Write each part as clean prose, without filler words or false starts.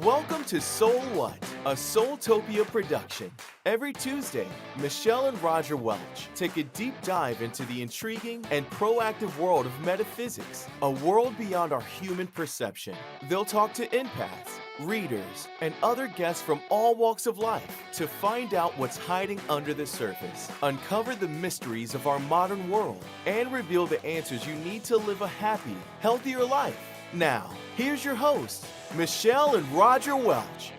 Welcome to SoulWhat, a Soultopia production. Every Tuesday, Michelle and Roger Welch take a deep dive into the intriguing and proactive world of metaphysics, a world beyond our human perception. They'll talk to empaths, readers, and other guests from all walks of life to find out what's hiding under the surface, uncover the mysteries of our modern world, and reveal the answers you need to live a happy, healthier life. Now, here's your hosts, Michelle and Roger Welch.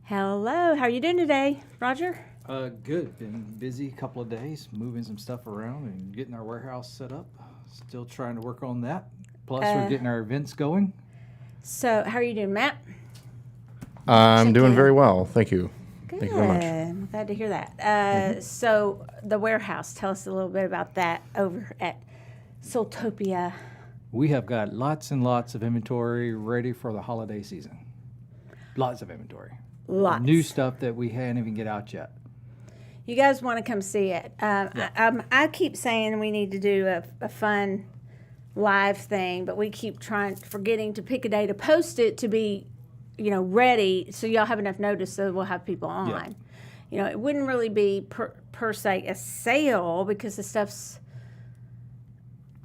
Hello, how are you doing today, Roger? Good. Been busy a couple of days, moving some stuff around and getting our warehouse set up. Still trying to work on that. Plus, we're getting our events going. So, how are you doing, Matt? I'm doing very well. Thank you. Good. Thank you very much. I'm glad to hear that. So, the warehouse, tell us a little bit about that over at Soultopia. We have got lots and lots of inventory ready for the holiday season. Lots of inventory. Lots. New stuff that we hadn't even get out yet. You guys want to come see it. I keep saying we need to do a fun live thing, but we keep forgetting to pick a day to post it to be, ready so y'all have enough notice so we'll have people on. Yeah. It wouldn't really be per se a sale because the stuff's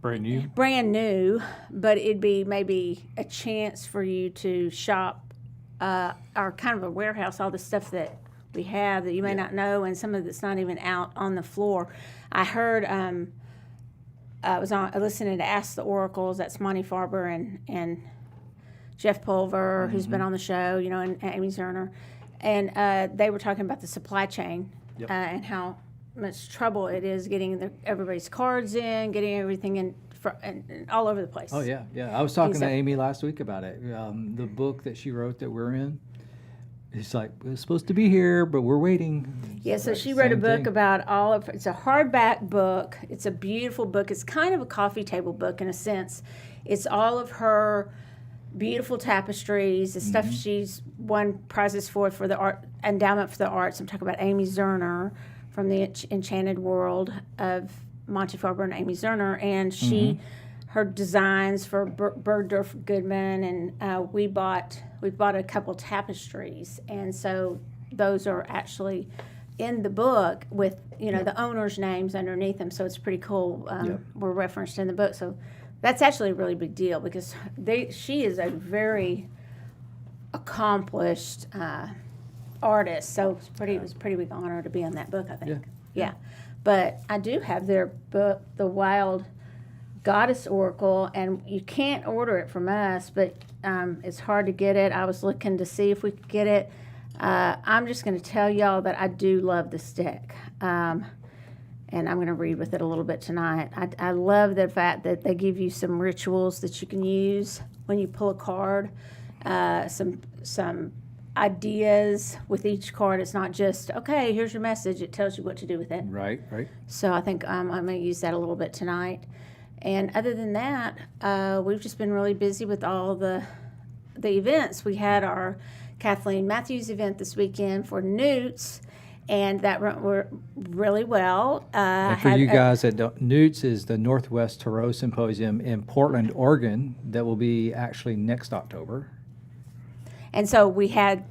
brand new, but it'd be maybe a chance for you to shop our kind of a warehouse, all the stuff that we have that you may not know, and some of it's not even out on the floor. I heard I was listening to Ask the Oracles. That's Monty Farber and Jeff Pulver, who's been on the show, and Amy Zerner, and they were talking about the supply chain and how much trouble it is getting everybody's cards in, getting everything in. And all over the place. Oh, yeah. I was talking to Amy last week about it. The book that she wrote that we're in, it's like, it's supposed to be here, but we're waiting. Yeah, so she wrote a book about it's a hardback book. It's a beautiful book. It's kind of a coffee table book in a sense. It's all of her beautiful tapestries, the stuff she's won prizes for the art endowment for the arts. I'm talking about Amy Zerner from the Enchanted World of Monty Farber and Amy Zerner, and her designs for Bergdorf Goodman, and we bought a couple tapestries, and so those are actually in the book with the owners' names underneath them, so it's pretty cool. We're referenced in the book, so that's actually a really big deal because she is a very accomplished artist, so it was a pretty big honor to be on that book, I think. Yeah. But I do have their book, The Wild Goddess Oracle, and you can't order it from us, but it's hard to get it. I was looking to see if we could get it. I'm just going to tell y'all that I do love this deck, and I'm going to read with it a little bit tonight. I love the fact that they give you some rituals that you can use when you pull a card, some ideas with each card. It's not just, okay, here's your message. It tells you what to do with it. Right. So I think I'm going to use that a little bit tonight. And other than that, we've just been really busy with all the events. We had our Kathleen Matthews event this weekend for Newts, and that went really well. And for you guys that don't, Newts is the Northwest Tarot Symposium in Portland, Oregon, that will be actually next October. And so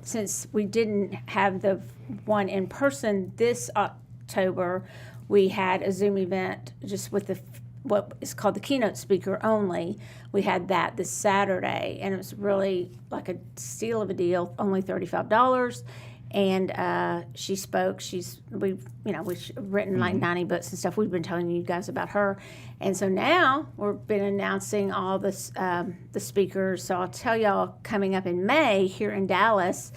since we didn't have the one in person this October, we had a Zoom event just with what is called the keynote speaker only. We had that this Saturday, and it was really like a steal of a deal, only $35. And she spoke. We've written like 90 books and stuff. We've been telling you guys about her, and so now we've been announcing all this the speakers. So I'll tell y'all coming up in May here in Dallas.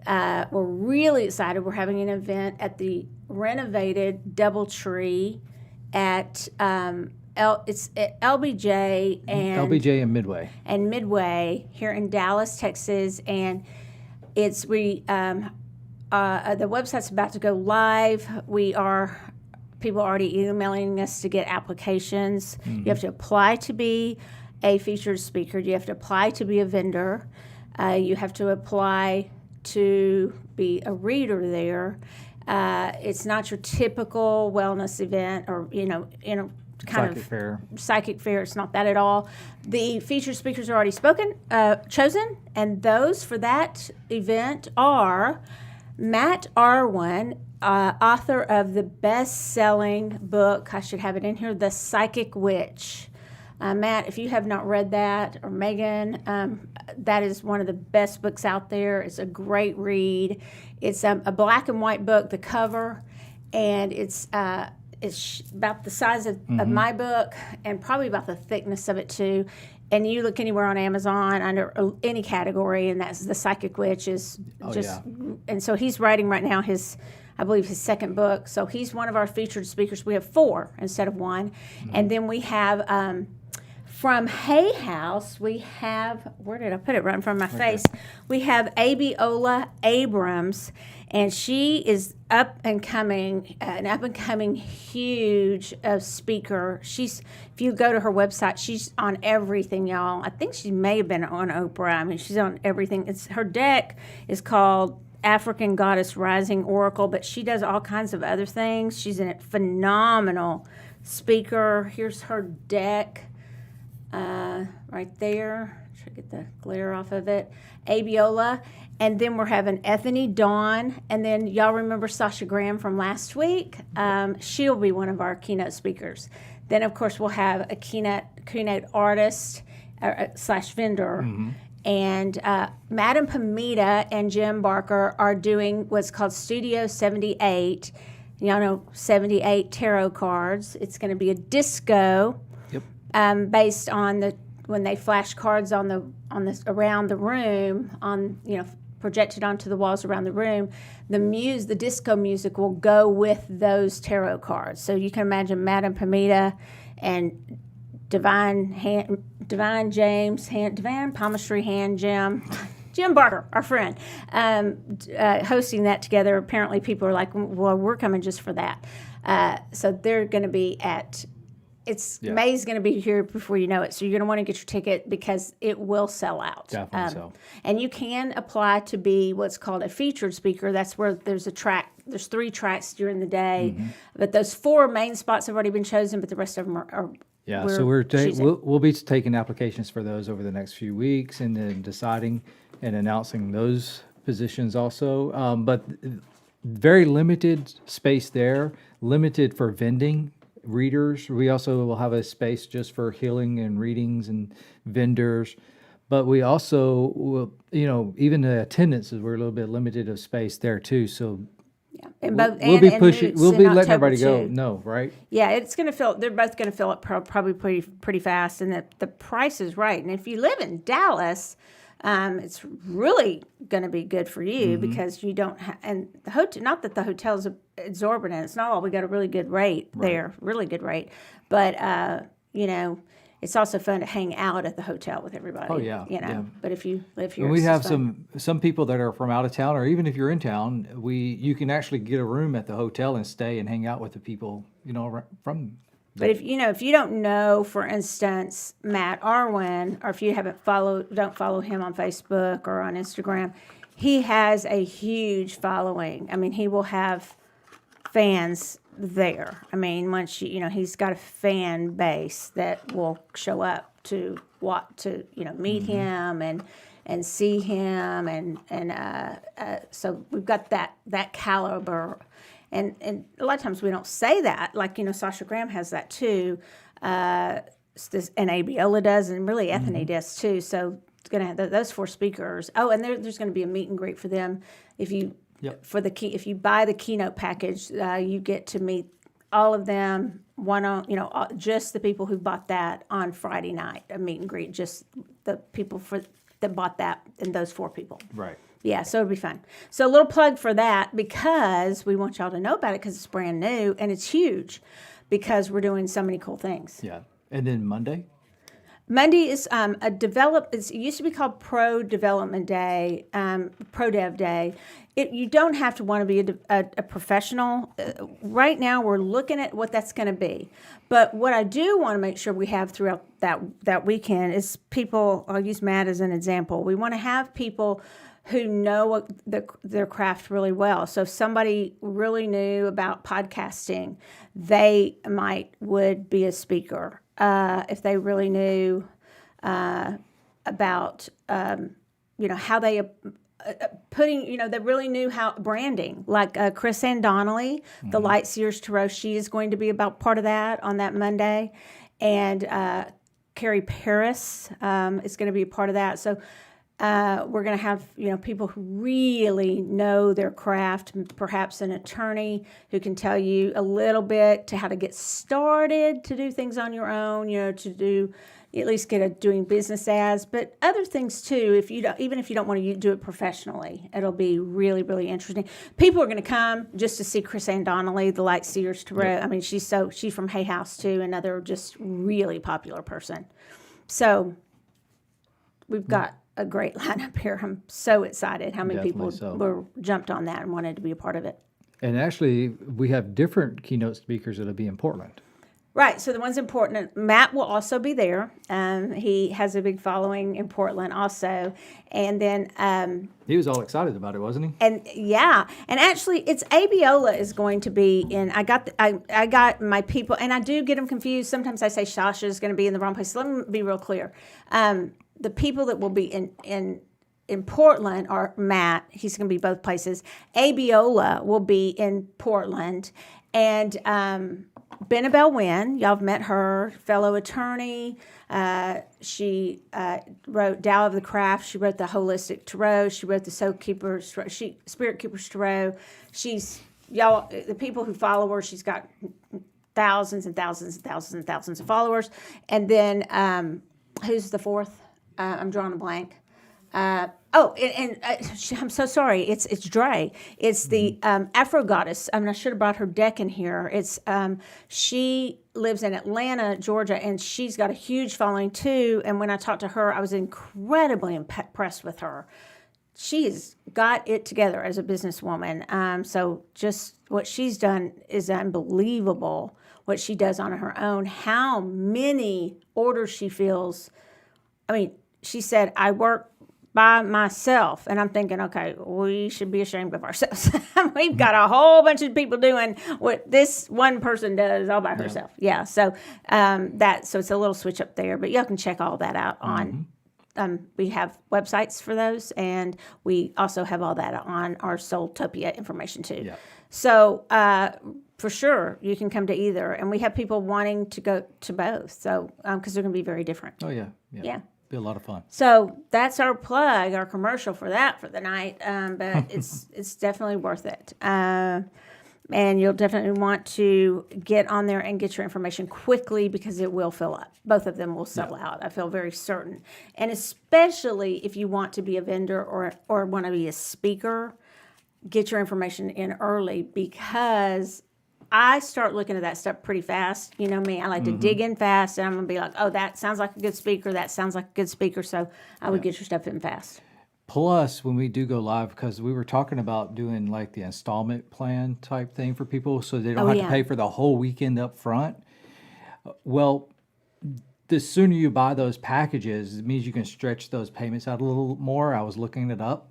We're really excited. We're having an event at the renovated DoubleTree at it's at LBJ and Midway here in Dallas, Texas, and it's the website's about to go live. People are already emailing us to get applications. You have to apply to be a featured speaker. You have to apply to be a vendor. You have to apply to be a reader there. It's not your typical wellness event or Psychic fair. Psychic fair. It's not that at all. The featured speakers are already chosen, and those for that event are Matt Arwen, author of the best-selling book, I should have it in here, The Psychic Witch. Matt, if you have not read that, or Megan, that is one of the best books out there. It's a great read. It's a black and white book, the cover, and it's about the size of my book and probably about the thickness of it too. And you look anywhere on Amazon under any category, and that's The Psychic Witch is and so he's writing right now I believe his second book. So he's one of our featured speakers. We have 4 instead of 1. And then we have from Hay House, we have, where did I put it right in front of my face? We have Abiola Abrams, and she is an up and coming huge speaker. If you go to her website, she's on everything, y'all. I think she may have been on Oprah. I mean, she's on everything. Her deck is called African Goddess Rising Oracle, but she does all kinds of other things. She's a phenomenal speaker. Here's her deck. Right there. Try to get the glare off of it. Abiola. And then we're having Ethany Dawn. And then y'all remember Sasha Graham from last week? She'll be one of our keynote speakers. Then, of course, we'll have a keynote artist / vendor. And Madam Pamita and Jim Barker are doing what's called Studio 78. Y'all know 78 tarot cards. It's going to be a disco. Based on when they flash cards on the around the room, projected onto the walls around the room, the disco music will go with those tarot cards. So you can imagine Madame Pamita and Divine Palmistry Hand Jim Barker, our friend, hosting that together. Apparently people are like, well, we're coming just for that. So they're going to be May's going to be here before you know it. So you're going to want to get your ticket because it will sell out. Definitely so. And you can apply to be what's called a featured speaker. That's where there's 3 tracks during the day. But those 4 main spots have already been chosen, but the rest of them are so we'll be taking applications for those over the next few weeks and then deciding and announcing those positions also. But very limited space there, limited for vending. Readers. We also will have a space just for healing and readings and vendors. But we also will, even the attendances, we're a little bit limited of space there too. So and we'll be pushing. We'll be letting everybody go. No, right? Yeah, it's going to fill. They're both going to fill up probably pretty fast, and the price is right. And if you live in Dallas, it's really going to be good for you because you don't have, and the hotel, not that the hotel's exorbitant. It's not all. We got a really good rate there, really good rate. But, it's also fun to hang out at the hotel with everybody. Oh, yeah. But if you live here, and we have some people that are from out of town, or even if you're in town, you can actually get a room at the hotel and stay and hang out with the people, from. But if you don't know, for instance, Matt Arwen, or if you don't follow him on Facebook or on Instagram, he has a huge following. I mean, he will have fans there. I mean, once he's got a fan base that will show up to meet him and see him, and so we've got that caliber. And a lot of times we don't say that. Like, Sasha Graham has that too. And Abiola does, and really Ethany does too. So it's going to have those 4 speakers. Oh, and there's going to be a meet and greet for them. If you buy the keynote package, you get to meet all of them just the people who bought that on Friday night, a meet and greet, just the people that bought that, and those 4 people. Right. Yeah, so it'll be fun. So a little plug for that, because we want y'all to know about it, because it's brand new and it's huge, because we're doing so many cool things. Yeah. And then Monday? Monday is it used to be called Pro Development Day, Pro Dev Day. You don't have to want to be a professional. Right now, we're looking at what that's going to be. But what I do want to make sure we have throughout that weekend is people. I'll use Matt as an example. We want to have people who know their craft really well. So if somebody really knew about podcasting, they would be a speaker. If they really knew about, how they they really knew how branding, like Chris Ann Donnelly, the Light Sears Tarot, she is going to be about part of that on that Monday. And Carrie Paris is going to be a part of that. So we're going to have, people who really know their craft, perhaps an attorney who can tell you a little bit to how to get started, to do things on your own, to do, at least get a doing business as, but other things too. Even if you don't want to do it professionally, it'll be really, really interesting. People are going to come just to see Chris Ann Donnelly, the Light Sears Tarot. Yep. I mean, she's from Hay House too, another just really popular person. So we've got a great lineup here. I'm so excited how many people were jumped on that and wanted to be a part of it. And actually, we have different keynote speakers that'll be in Portland. Right. So the one's in Portland. Matt will also be there. He has a big following in Portland also. And then... he was all excited about it, wasn't he? And yeah. And actually, it's Abiola is going to be in... I got my people... And I do get them confused. Sometimes I say Sasha is going to be in the wrong place. So let me be real clear. The people that will be in Portland are Matt. He's going to be both places. Abiola will be in Portland. And... Benabel Wynn, y'all have met her, fellow attorney. She wrote Tao of the Craft. She wrote the Holistic Tarot. She wrote the Spirit Keepers Tarot. She's, y'all, the people who follow her, she's got thousands and thousands and thousands and thousands of followers. And then, who's the fourth? I'm drawing a blank. I'm so sorry. It's Dre. It's the Afro Goddess. I mean, I should have brought her deck in here. It's she lives in Atlanta, Georgia, and she's got a huge following too. And when I talked to her, I was incredibly impressed with her. She's got it together as a businesswoman. So just what she's done is unbelievable. What she does on her own, how many orders she fills. I mean, she said, I work by myself. And I'm thinking, okay, we should be ashamed of ourselves. We've got a whole bunch of people doing what this one person does all by herself. Yeah. So so it's a little switch up there, but y'all can check all that out on, we have websites for those, and we also have all that on our Soultopia information too. Yeah. So for sure, you can come to either. And we have people wanting to go to both. So, because they're going to be very different. Oh, yeah. Yeah. Be a lot of fun. So that's our plug, our commercial for that for the night. But it's definitely worth it. And you'll definitely want to get on there and get your information quickly because it will fill up. Both of them will sell out. I feel very certain. And especially if you want to be a vendor or want to be a speaker, get your information in early because I start looking at that stuff pretty fast. You know me, I like to dig in fast, and I'm going to be like, oh, that sounds like a good speaker. That sounds like a good speaker. So I would get your stuff in fast. Plus, when we do go live, because we were talking about doing like the installment plan type thing for people so they don't have to pay for the whole weekend up front. Well, the sooner you buy those packages, it means you can stretch those payments out a little more. I was looking it up.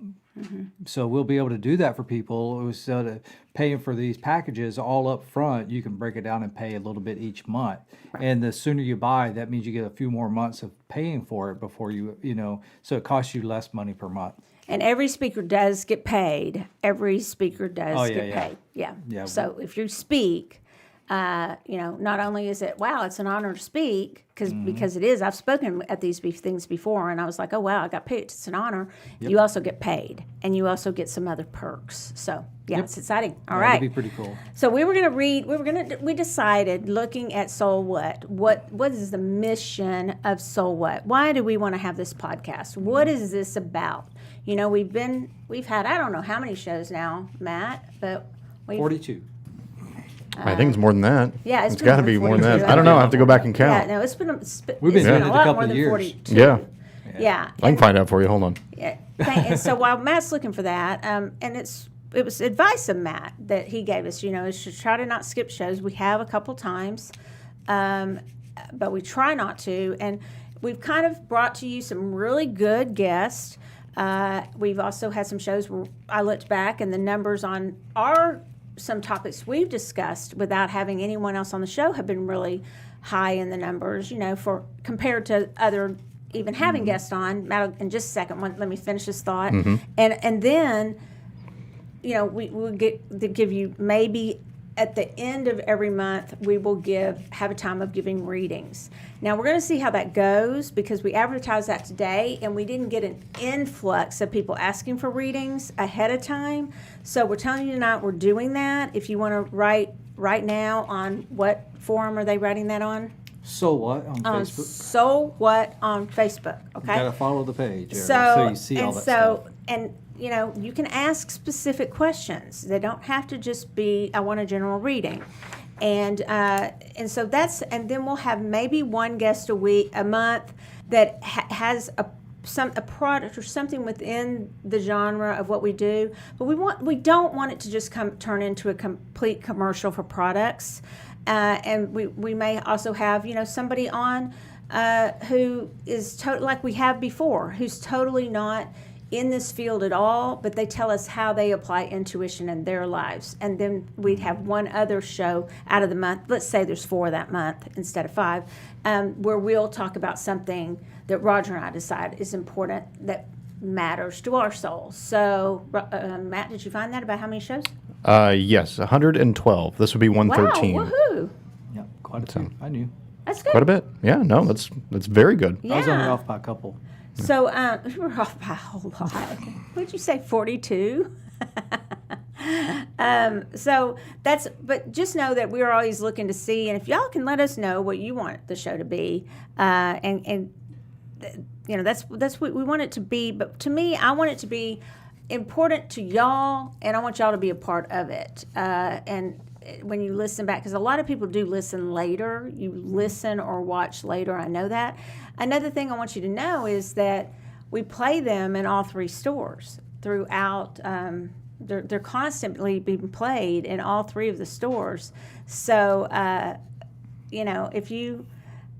So we'll be able to do that for people. So to paying for these packages all up front, you can break it down and pay a little bit each month. Right. And the sooner you buy, that means you get a few more months of paying for it before so it costs you less money per month. And every speaker does get paid. Every speaker does get paid. Yeah. So if you speak, not only is it, wow, it's an honor to speak, because it is. I've spoken at these things before, and I was like, oh, wow, I got paid. It's an honor. Yep. You also get paid, and you also get some other perks. So, it's exciting. All right. That'd be pretty cool. So we were going to read, we decided, looking at SoulWhat, what is the mission of SoulWhat? Why do we want to have this podcast? What is this about? We've had, I don't know how many shows now, Matt, but 42. I think it's more than that. Yeah, it's got to be more than that. I don't know. I have to go back and count. Yeah, no, we've been doing a it lot a couple more of than years. 42. Yeah. I can find out for you. Hold on. Yeah. And so while Matt's looking for that, and it was advice of Matt that he gave us, is to try to not skip shows. We have a couple times, but we try not to. And we've kind of brought to you some really good guests. We've also had some shows where I looked back and the numbers on some topics we've discussed without having anyone else on the show have been really high in the numbers, for compared to other, even having guests on. In just a second, let me finish this thought. And then, we'll give you maybe at the end of every month, we will have a time of giving readings. Now, we're going to see how that goes because we advertised that today and we didn't get an influx of people asking for readings ahead of time. So we're telling you tonight we're doing that. If you want to write right now on what forum are they writing that on? SoulWhat on Facebook. SoulWhat on Facebook, okay? You got to follow the page, so you see all that stuff. And you can ask specific questions. They don't have to just be, I want a general reading. And so and then we'll have maybe one guest a month that has a product or something within the genre of what we do. But we don't want it to just turn into a complete commercial for products. And we may also have, somebody on who is like we have before, who's totally not in this field at all, but they tell us how they apply intuition in their lives. And then we'd have one other show out of the month, let's say there's 4 that month instead of 5, where we'll talk about something that Roger and I decide is important that matters to our souls. So, Matt, did you find that about how many shows? Yes, 112. This would be 113. Wow, woohoo. Yep, quite a few. I knew. That's good. Quite a bit. Yeah, no, that's very good. Yeah. I was only off by a couple. So we were off by a whole lot. What'd you say, 42? But just know that we're always looking to see, and if y'all can let us know what you want the show to be, that's what we want it to be. But to me, I want it to be important to y'all, and I want y'all to be a part of it. And when you listen back, because a lot of people do listen later. You listen or watch later, I know that. Another thing I want you to know is that we play them in all 3 stores throughout. They're constantly being played in all 3 of the stores. So, if you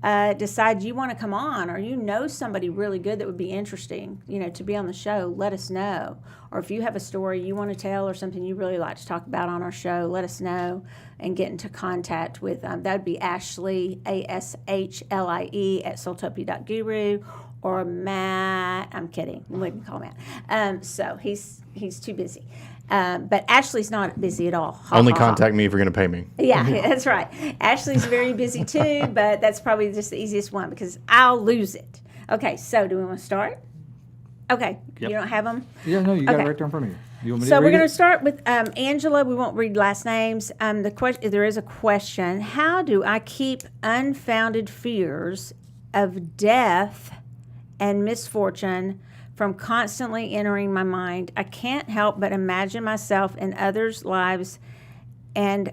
decide you want to come on, or somebody really good that would be interesting, to be on the show, let us know. Or if you have a story you want to tell or something you really like to talk about on our show, let us know and get into contact with, that would be Ashley, ASHLIE at soultopia.guru, or Matt, I'm kidding, we can call Matt. So he's too busy. But Ashley's not busy at all. Only contact me if you're going to pay me. Yeah, that's right. Ashley's very busy too, but that's probably just the easiest one because I'll lose it. Okay, so do we want to start? Okay, Yep. You don't have them? Yeah, no, you got Okay. it right there in front of you. You want me So to we're read going to it? start with Angela. We won't read last names. There is a question. How do I keep unfounded fears of death and misfortune from constantly entering my mind? I can't help but imagine myself in others' lives and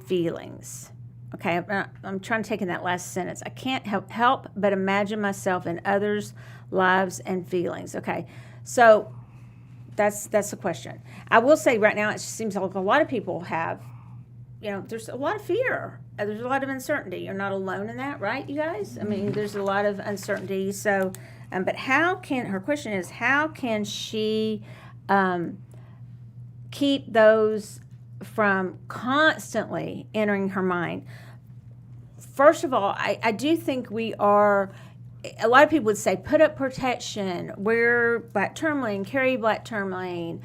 feelings. Okay, I'm trying to take in that last sentence. I can't help but imagine myself in others' lives and feelings. Okay, so that's the question. I will say right now, it seems like a lot of people have, there's a lot of fear. There's a lot of uncertainty. You're not alone in that, right, you guys? I mean, there's a lot of uncertainty. So, but her question is, how can she keep those from constantly entering her mind? First of all, I do think a lot of people would say, put up protection, wear black tourmaline, carry black tourmaline.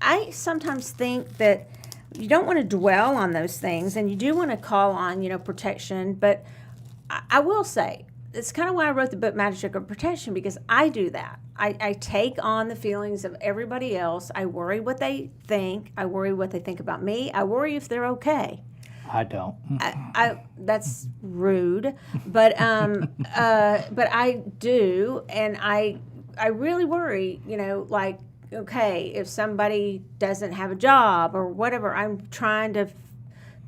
I sometimes think that you don't want to dwell on those things, and you do want to call on, protection. But I will say, it's kind of why I wrote the book Magic of Protection, because I do that. I take on the feelings of everybody else. I worry what they think. I worry what they think about me. I worry if they're okay. I don't. That's rude, but I do, and I really worry. Okay, if somebody doesn't have a job or whatever, I'm trying to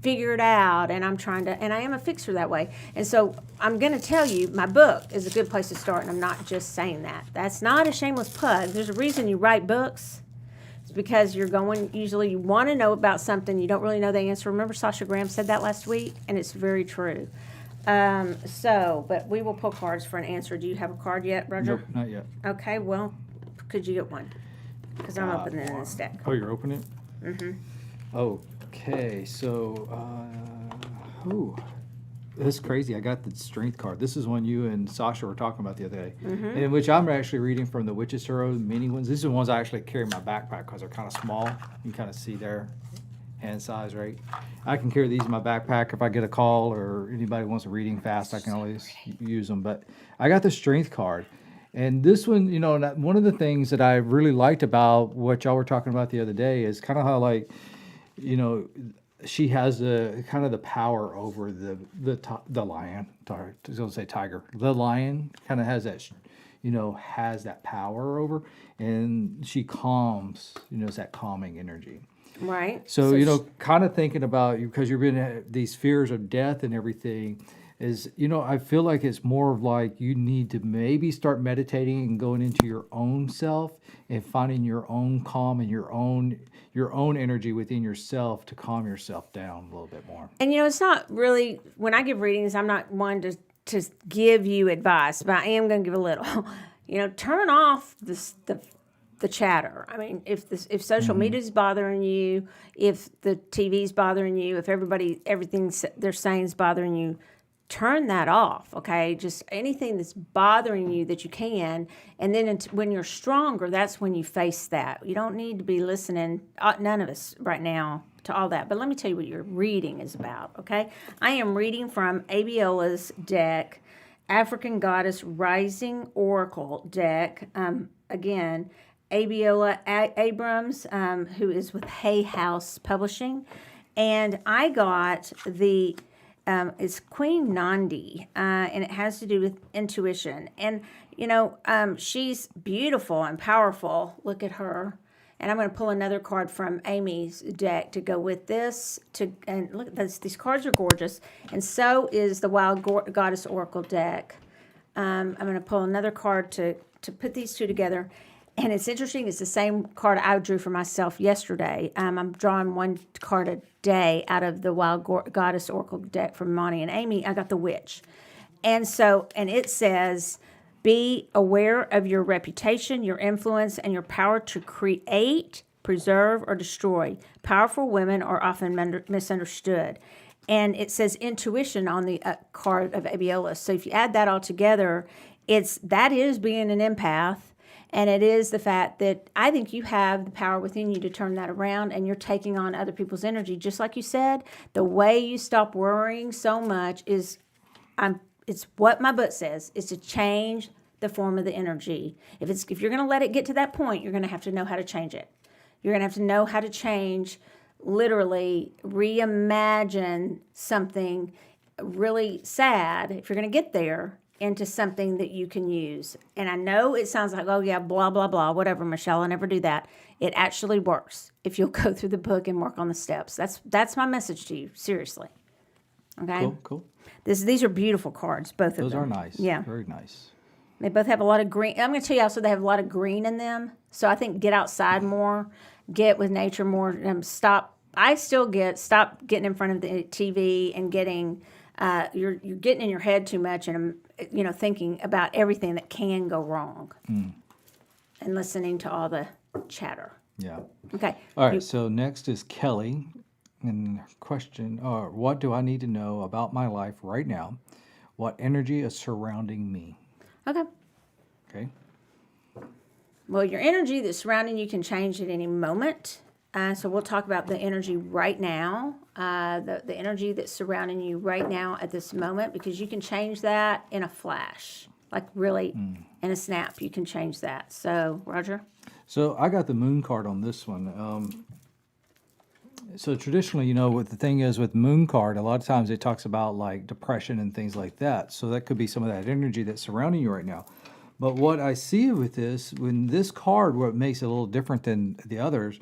figure it out, and I am a fixer that way. And so I'm going to tell you, my book is a good place to start, and I'm not just saying that. That's not a shameless plug. There's a reason you write books. Because usually you want to know about something, you don't really know the answer. Remember Sasha Graham said that last week, and it's very true. But we will pull cards for an answer. Do you have a card yet, Roger? Nope, not yet. Okay, well, could you get one? Because I'm opening it in this deck. Oh, you're opening it? Mm-hmm. Okay, so, this is crazy. I got the strength card. This is one you and Sasha were talking about the other day, in which I'm actually reading from the Witch's Tarot mini ones. These are the ones I actually carry in my backpack because they're kind of small. You can kind of see their hand size, right? I can carry these in my backpack if I get a call or anybody wants a reading fast. I can always use them. But I got the strength card. And this one, one of the things that I really liked about what y'all were talking about the other day is kind of how, like, she has the kind of the power over the lion. I was going to say tiger. The lion kind of has that, has that power over, and she calms. It's that calming energy. Right. So, kind of thinking about you because you've been these fears of death and everything. Is I feel like it's more of like you need to maybe start meditating and going into your own self and finding your own calm and your own energy within yourself to calm yourself down a little bit more. And it's not really, when I give readings, I'm not one to give you advice, but I am going to give a little. Turn off the chatter. I mean, if social media is bothering you, if the TV's bothering you, if everything they're saying is bothering you, turn that off, okay? Just anything that's bothering you that you can, and then when you're stronger, that's when you face that. You don't need to be listening, none of us right now, to all that. But let me tell you what your reading is about, okay? I am reading from Abiola's deck, African Goddess Rising Oracle deck. Again, Abiola Abrams, who is with Hay House Publishing. And I got it's Queen Nandi, and it has to do with intuition. And, she's beautiful and powerful. Look at her. And I'm going to pull another card from Amy's deck to go with this. And look, these cards are gorgeous. And so is the Wild Goddess Oracle deck. I'm going to pull another card to put these two together. And it's interesting. It's the same card I drew for myself yesterday. I'm drawing one card a day out of the Wild Goddess Oracle deck from Monty and Amy. I got the Witch. And it says, be aware of your reputation, your influence, and your power to create, preserve, or destroy. Powerful women are often misunderstood. And it says intuition on the card of Abiola. So if you add that all together, that is being an empath. And it is the fact that I think you have the power within you to turn that around, and you're taking on other people's energy. Just like you said, the way you stop worrying so much is, it's what my book says, is to change the form of the energy. If you're going to let it get to that point, you're going to have to know how to change it. You're going to have to know how to change, literally reimagine something really sad, if you're going to get there, into something that you can use. And I know it sounds like, oh yeah, blah, blah, blah, whatever, Michelle, I never do that. It actually works if you'll go through the book and work on the steps. That's my message to you, seriously. Okay? Cool. These are beautiful cards, both of them. Those are nice. Yeah. Very nice. They both have a lot of green. I'm going to tell you also they have a lot of green in them. So I think get outside more, get with nature more, stop getting in front of the TV and getting... you're getting in your head too much and thinking about everything that can go wrong and listening to all the chatter. Yeah. Okay. All right. So next is Kelly, and question: what do I need to know about my life right now? What energy is surrounding me? Okay. Okay. Well, your energy that's surrounding you can change at any moment. So we'll talk about the energy right now, the energy that's surrounding you right now at this moment, because you can change that in a flash, like really in a snap. You can change that. So, Roger? So I got the moon card on this one. So traditionally, what the thing is with moon card, a lot of times it talks about like depression and things like that. So that could be some of that energy that's surrounding you right now. But what I see with this, when this card, what makes it a little different than the others,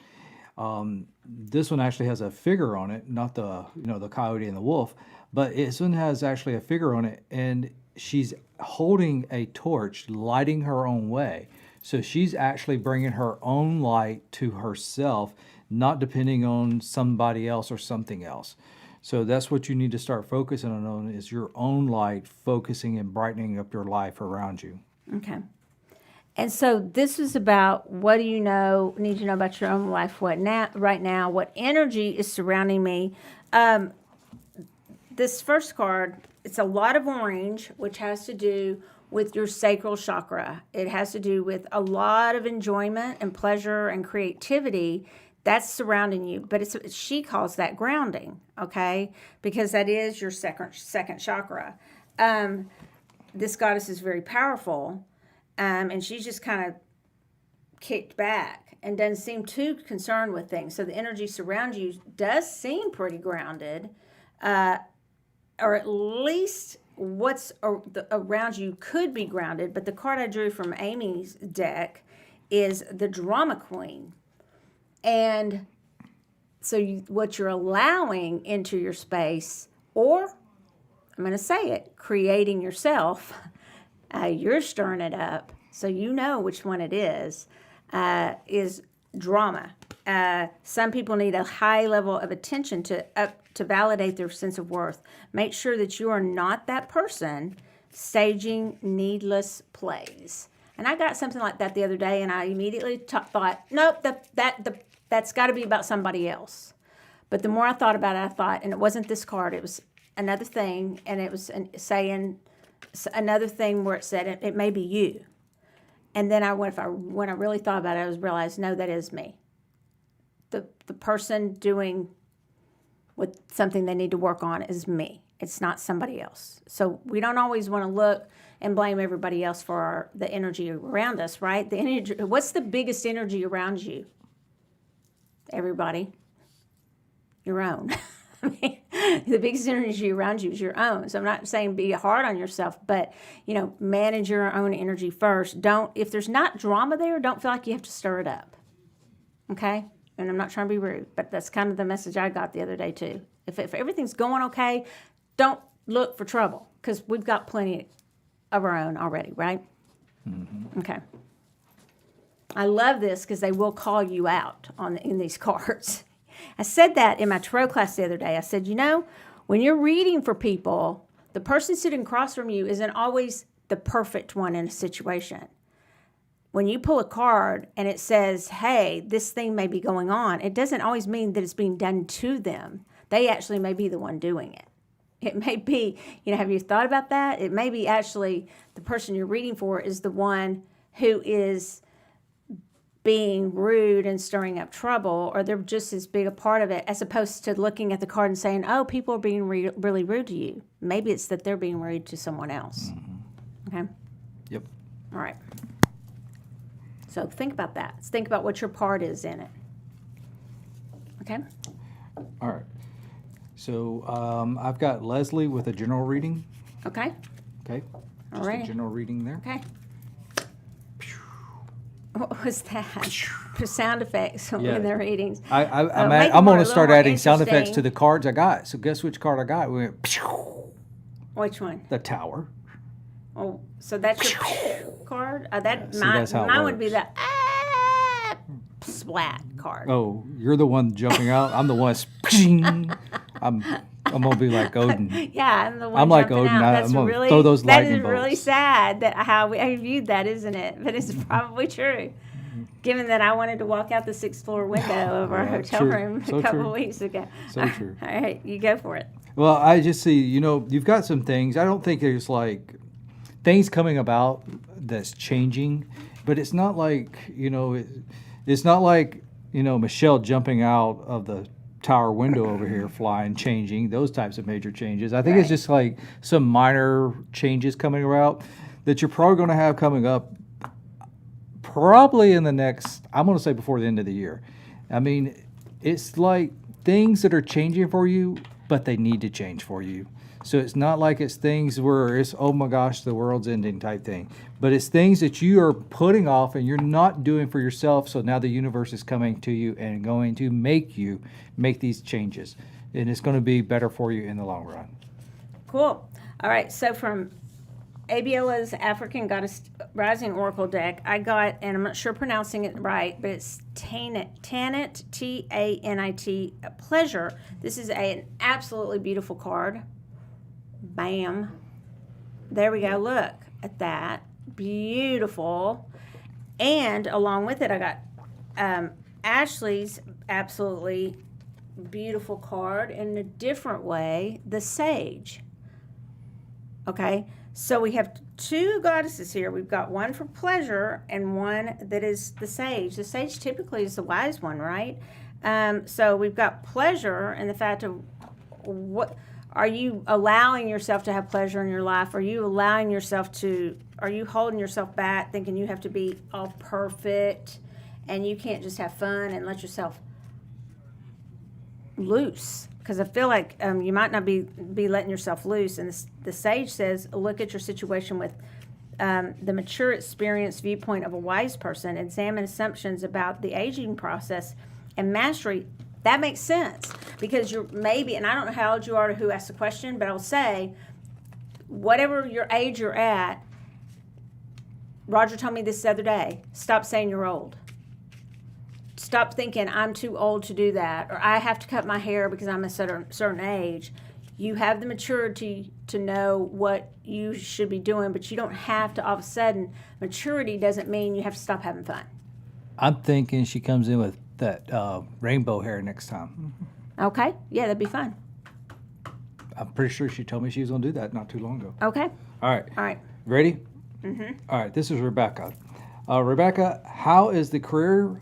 this one actually has a figure on it, not the the coyote and the wolf, but this one has actually a figure on it, and she's holding a torch, lighting her own way. So she's actually bringing her own light to herself, not depending on somebody else or something else. So that's what you need to start focusing on is your own light, focusing and brightening up your life around you. Okay. And so this is about what do you need to know about your own life, right now, what energy is surrounding me. This first card, it's a lot of orange, which has to do with your sacral chakra. It has to do with a lot of enjoyment and pleasure and creativity that's surrounding you. But she calls that grounding, okay? Because that is your second chakra. This goddess is very powerful. And she's just kind of kicked back and doesn't seem too concerned with things. So the energy surrounding you does seem pretty grounded, or at least what's around you could be grounded. But the card I drew from Amy's deck is the Drama Queen. And so what you're allowing into your space, or I'm going to say it, creating yourself, you're stirring it up, so you know which one it is drama. Some people need a high level of attention to validate their sense of worth. Make sure that you are not that person staging needless plays. And I got something like that the other day, and I immediately thought, nope, that's got to be about somebody else. But the more I thought about it, I thought, and it wasn't this card, it was another thing, and it was saying another thing where it said it may be you. And then when I really thought about it, I realized, no, that is me. The person doing with something they need to work on is me. It's not somebody else. So we don't always want to look and blame everybody else for the energy around us, right? The energy. What's the biggest energy around you? Everybody. Your own. I mean, the biggest energy around you is your own. So I'm not saying be hard on yourself, but, manage your own energy first. If there's not drama there, don't feel like you have to stir it up. Okay? And I'm not trying to be rude, but that's kind of the message I got the other day too. If everything's going okay, don't look for trouble, because we've got plenty of our own already, right? Mm-hmm. Okay. I love this because they will call you out in these cards. I said that in my tarot class the other day. I said, when you're reading for people, the person sitting across from you isn't always the perfect one in a situation. When you pull a card and it says, hey, this thing may be going on, it doesn't always mean that it's being done to them. They actually may be the one doing it. It may be, have you thought about that? It may be actually the person you're reading for is the one who is being rude and stirring up trouble, or they're just as big a part of it, as opposed to looking at the card and saying, oh, people are being really rude to you. Maybe it's that they're being rude to someone else. Mm-hmm. Okay? Yep. All right. So think about that. Think about what your part is in it. Okay? All right. So I've got Leslie with a general reading. Okay. Okay. All Just right. a general reading there. Okay. What was that? For sound effects in the readings. I'm going to start adding sound effects to the cards I got. So guess which card I got? We went, which one? The Tower. Oh, so that's your card? That's how it mine would be works. the splat card. Oh, you're the one jumping out. I'm the one. I'm gonna be like Odin. Yeah, I'm the one. I'm like jumping Odin. out. I'm gonna throw those lightning bolts. That is really sad that how I viewed that, isn't it? But it's probably true, given that I wanted to walk out the 6th floor window of our hotel room a couple of weeks ago. So true. All right, you go for it. Well, I just see, you've got some things. I don't think there's like things coming about that's changing, but it's not like, it's not like, Michelle jumping out of the tower window over here, flying, changing, those types of major changes. I think It's just like some minor changes coming around that you're probably going to have coming up probably in the next, I'm going to say before the end of the year. I mean, it's like things that are changing for you, but they need to change for you. So it's not like it's things where it's, oh my gosh, the world's ending type thing. But it's things that you are putting off and you're not doing for yourself. So now the universe is coming to you and going to make you make these changes. And it's going to be better for you in the long run. Cool. All right. So from Abiela's African Goddess Rising Oracle deck. I got, and I'm not sure pronouncing it right, but it's Tanit, Tanit, Pleasure. This is an absolutely beautiful card. Bam. There we go. Look at that. Beautiful. And along with it, I got Ashley's absolutely beautiful card in a different way, the Sage. Okay, so we have two goddesses here. We've got one for pleasure and one that is the Sage. The Sage typically is the wise one, right? So we've got pleasure and the fact of what are you allowing yourself to have pleasure in your life? Are you allowing yourself to, are you holding yourself back thinking you have to be all perfect and you can't just have fun and let yourself loose? Because I feel like you might not be letting yourself loose. And the Sage says, look at your situation with the mature, experienced viewpoint of a wise person. Examine assumptions about the aging process and mastery. That makes sense because you're maybe, and I don't know how old you are to who asked the question, but I'll say, whatever your age you're at, Roger told me this the other day, stop saying you're old. Stop thinking I'm too old to do that, or I have to cut my hair because I'm a certain age. You have the maturity to know what you should be doing, but you don't have to all of a sudden. Maturity doesn't mean you have to stop having fun. I'm thinking she comes in with that rainbow hair next time. Okay, yeah, that'd be fun. I'm pretty sure she told me she was going to do that not too long ago. Okay, All right. all right. Ready? Mm-hmm. All right. This is Rebecca. Rebecca, how is the career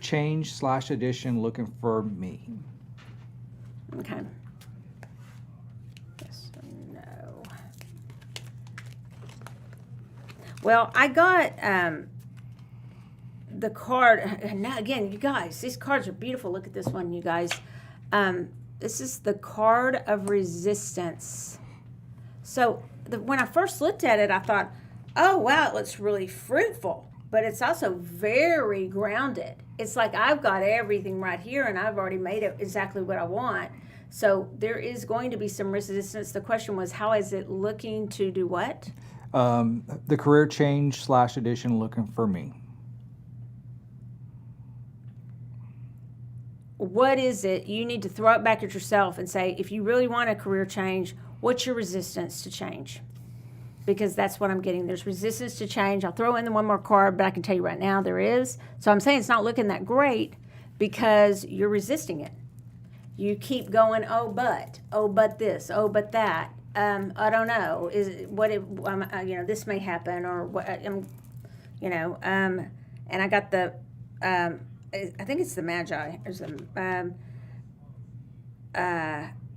change / addition looking for me? Okay. Yes or no. Well, I got the card. Now again, you guys, these cards are beautiful. Look at this one, you guys. This is the card of resistance. So when I first looked at it, I thought, oh wow, it looks really fruitful. But it's also very grounded. It's like I've got everything right here and I've already made it exactly what I want. So there is going to be some resistance. The question was, how is it looking to do what? The career change / addition looking for me. What is it? You need to throw it back at yourself and say, if you really want a career change, what's your resistance to change? Because that's what I'm getting. There's resistance to change. I'll throw in the one more card, but I can tell you right now there is. So I'm saying it's not looking that great because you're resisting it. You keep going, oh, but this, oh, but that. I don't know. Is it, what if, this may happen or what, and I got the, I think it's the Magi. There's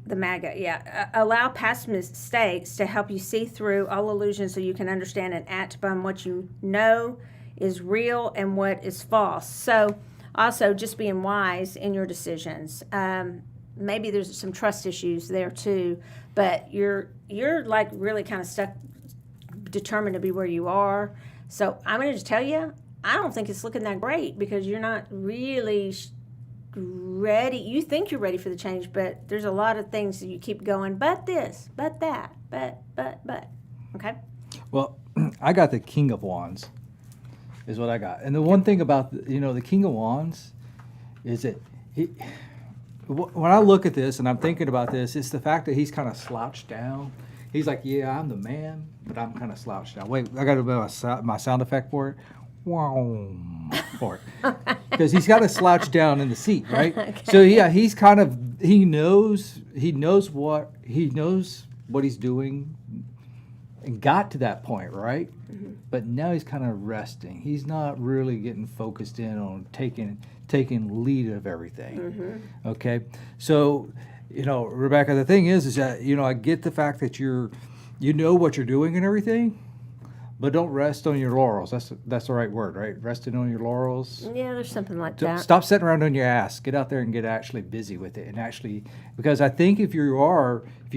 the MAGA, yeah. Allow past mistakes to help you see through all illusions so you can understand and act upon what you know is real and what is false. So also just being wise in your decisions. Maybe there's some trust issues there too, but you're like really kind of stuck, determined to be where you are. So I'm going to just tell you, I don't think it's looking that great because you're not really ready. You think you're ready for the change, but there's a lot of things that you keep going, but this, but that, but. Okay? Well, I got the King of Wands is what I got. And the one thing about, the King of Wands is that when I look at this and I'm thinking about this, it's the fact that he's kind of slouched down. He's like, yeah, I'm the man, but I'm kind of slouched down. Wait, I got to do my sound effect for it. For it. Because he's got to slouch down in the seat, right? Okay. So yeah, he's kind of he knows what he's doing and got to that point, right? Mm-hmm. But now he's kind of resting. He's not really getting focused in on taking lead of everything. Mm-hmm. Okay? So, Rebecca, the thing is that, I get the fact that you know what you're doing and everything. But don't rest on your laurels. That's the right word, right? Resting on your laurels. Yeah, there's something like that. Stop sitting around on your ass. Get out there and get actually busy with it. And actually, because I think if you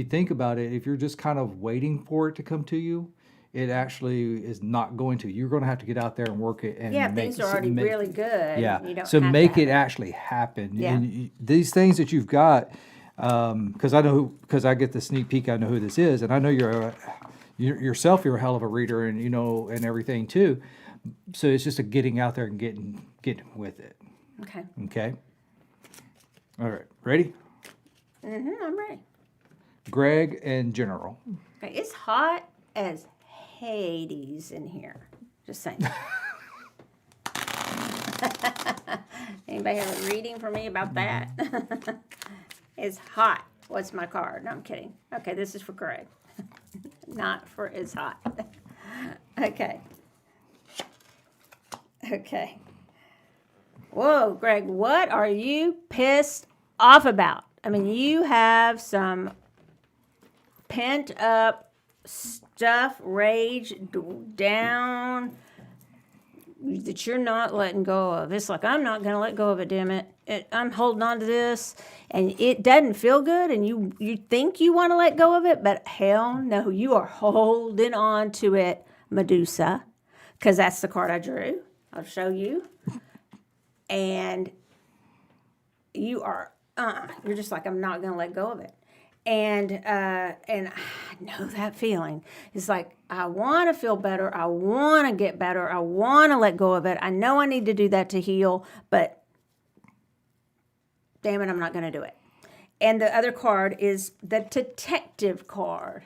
think about it, if you're just kind of waiting for it to come to you, it actually is not going to. You're going to have to get out there and work it. And things are already really good. Yeah. So make it actually happen. Yeah. And these things that you've got, because I get the sneak peek. I know who this is, and I know you're yourself. You're a hell of a reader, and and everything too. So it's just a getting out there and getting with it. Okay. Okay. All right. Ready? I'm ready. Greg and General. Okay, it's hot as Hades in here. Just saying. Anybody have a reading for me about that? It's hot. What's my card? No, I'm kidding. Okay, this is for Greg. Not for it's hot. Okay. Okay. Whoa, Greg, what are you pissed off about? I mean, you have some pent up stuff, rage down that you're not letting go of. It's like, I'm not going to let go of it, damn it. I'm holding on to this, and it doesn't feel good, and you think you want to let go of it, but hell no, you are holding on to it, Medusa, because that's the card I drew. I'll show you. And you are, you're just like, I'm not going to let go of it. And I know that feeling. It's like, I want to feel better. I want to get better. I want to let go of it. I know I need to do that to heal, but damn it, I'm not going to do it. And the other card is the detective card.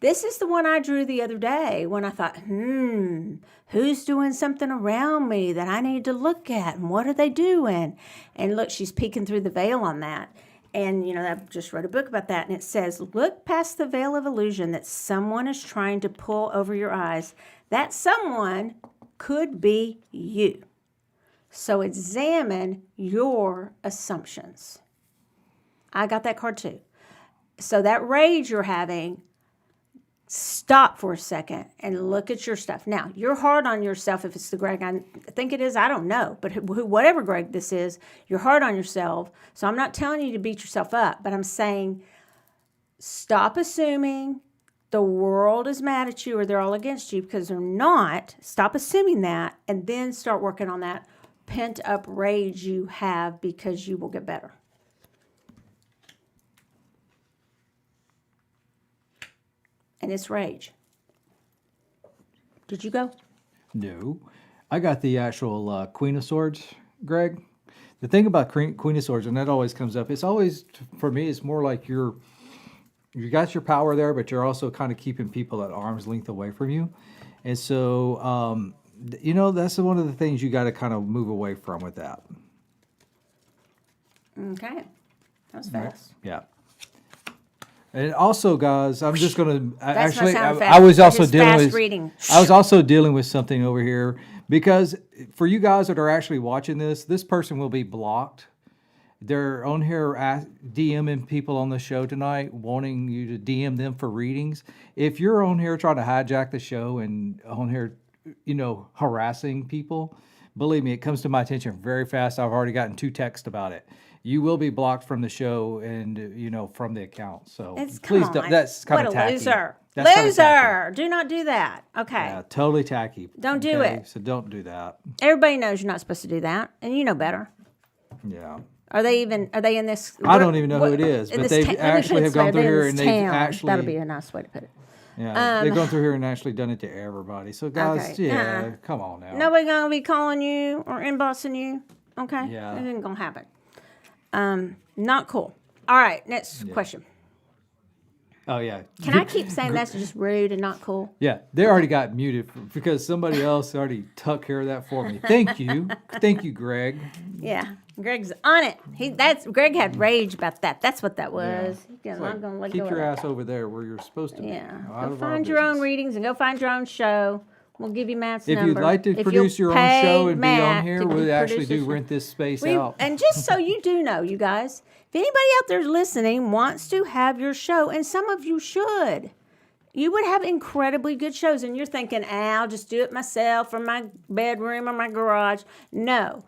This is the one I drew the other day when I thought, who's doing something around me that I need to look at? And what are they doing? And look, she's peeking through the veil on that. And, I just wrote a book about that. And it says, look past the veil of illusion that someone is trying to pull over your eyes. That someone could be you. So examine your assumptions. I got that card too. So that rage you're having, stop for a second and look at your stuff. Now, you're hard on yourself if it's the Greg I think it is. I don't know. But whatever Greg this is, you're hard on yourself. So I'm not telling you to beat yourself up, but I'm saying stop assuming the world is mad at you or they're all against you, because they're not. Stop assuming that, and then start working on that pent up rage you have, because you will get better. And it's rage. Did you go? No. I got the actual Queen of Swords, Greg. The thing about Queen of Swords, and that always comes up, it's always, for me, it's more like you got your power there, but you're also kind of keeping people at arm's length away from you. And so, that's one of the things you got to kind of move away from with that. Okay. That was fast. Yeah. And also, guys, I'm just going to actually. I was also dealing with. Reading. I was also dealing with something over here, because for you guys that are actually watching this person will be blocked. They're on here DMing people on the show tonight, wanting you to DM them for readings. If you're on here trying to hijack the show and on here, harassing people, believe me, it comes to my attention very fast. I've already gotten 2 texts about it. You will be blocked from the show and, from the account. So please don't. That's kind of tacky. Loser. That's Loser. Do not do that. Okay. Yeah, totally tacky. Don't do it. So don't do that. Everybody knows you're not supposed to do that, and you know better. Yeah. Are they in this? I don't even know who it is, but they actually have gone through here and they've actually. That'll be a nice way to put it. Yeah, they've gone through here and actually done it to everybody. So guys, okay. Come on now. Nobody gonna be calling you or inboxing you. Okay. Yeah. It ain't gonna happen. Not cool. All right, next question. Oh, yeah. Can I keep saying that's just rude and not cool? Yeah, they already got muted because somebody else already took care of that for me. Thank you. Thank you, Greg. Yeah, Greg's on it. Greg had rage about that. That's what that was. Yeah. I'm not going to let keep go your of ass over there where you're supposed to be. Yeah. Out Go of our find your own business. readings and go find your own show. We'll give you Matt's If number. you'd like to If produce you'll your own show pay and be on Matt here, to we'll actually produce your do show. rent this space out. And just so you do know, you guys, if anybody out there listening wants to have your show, and some of you should, you would have incredibly good shows. And you're thinking, I'll just do it myself from my bedroom or my garage. No,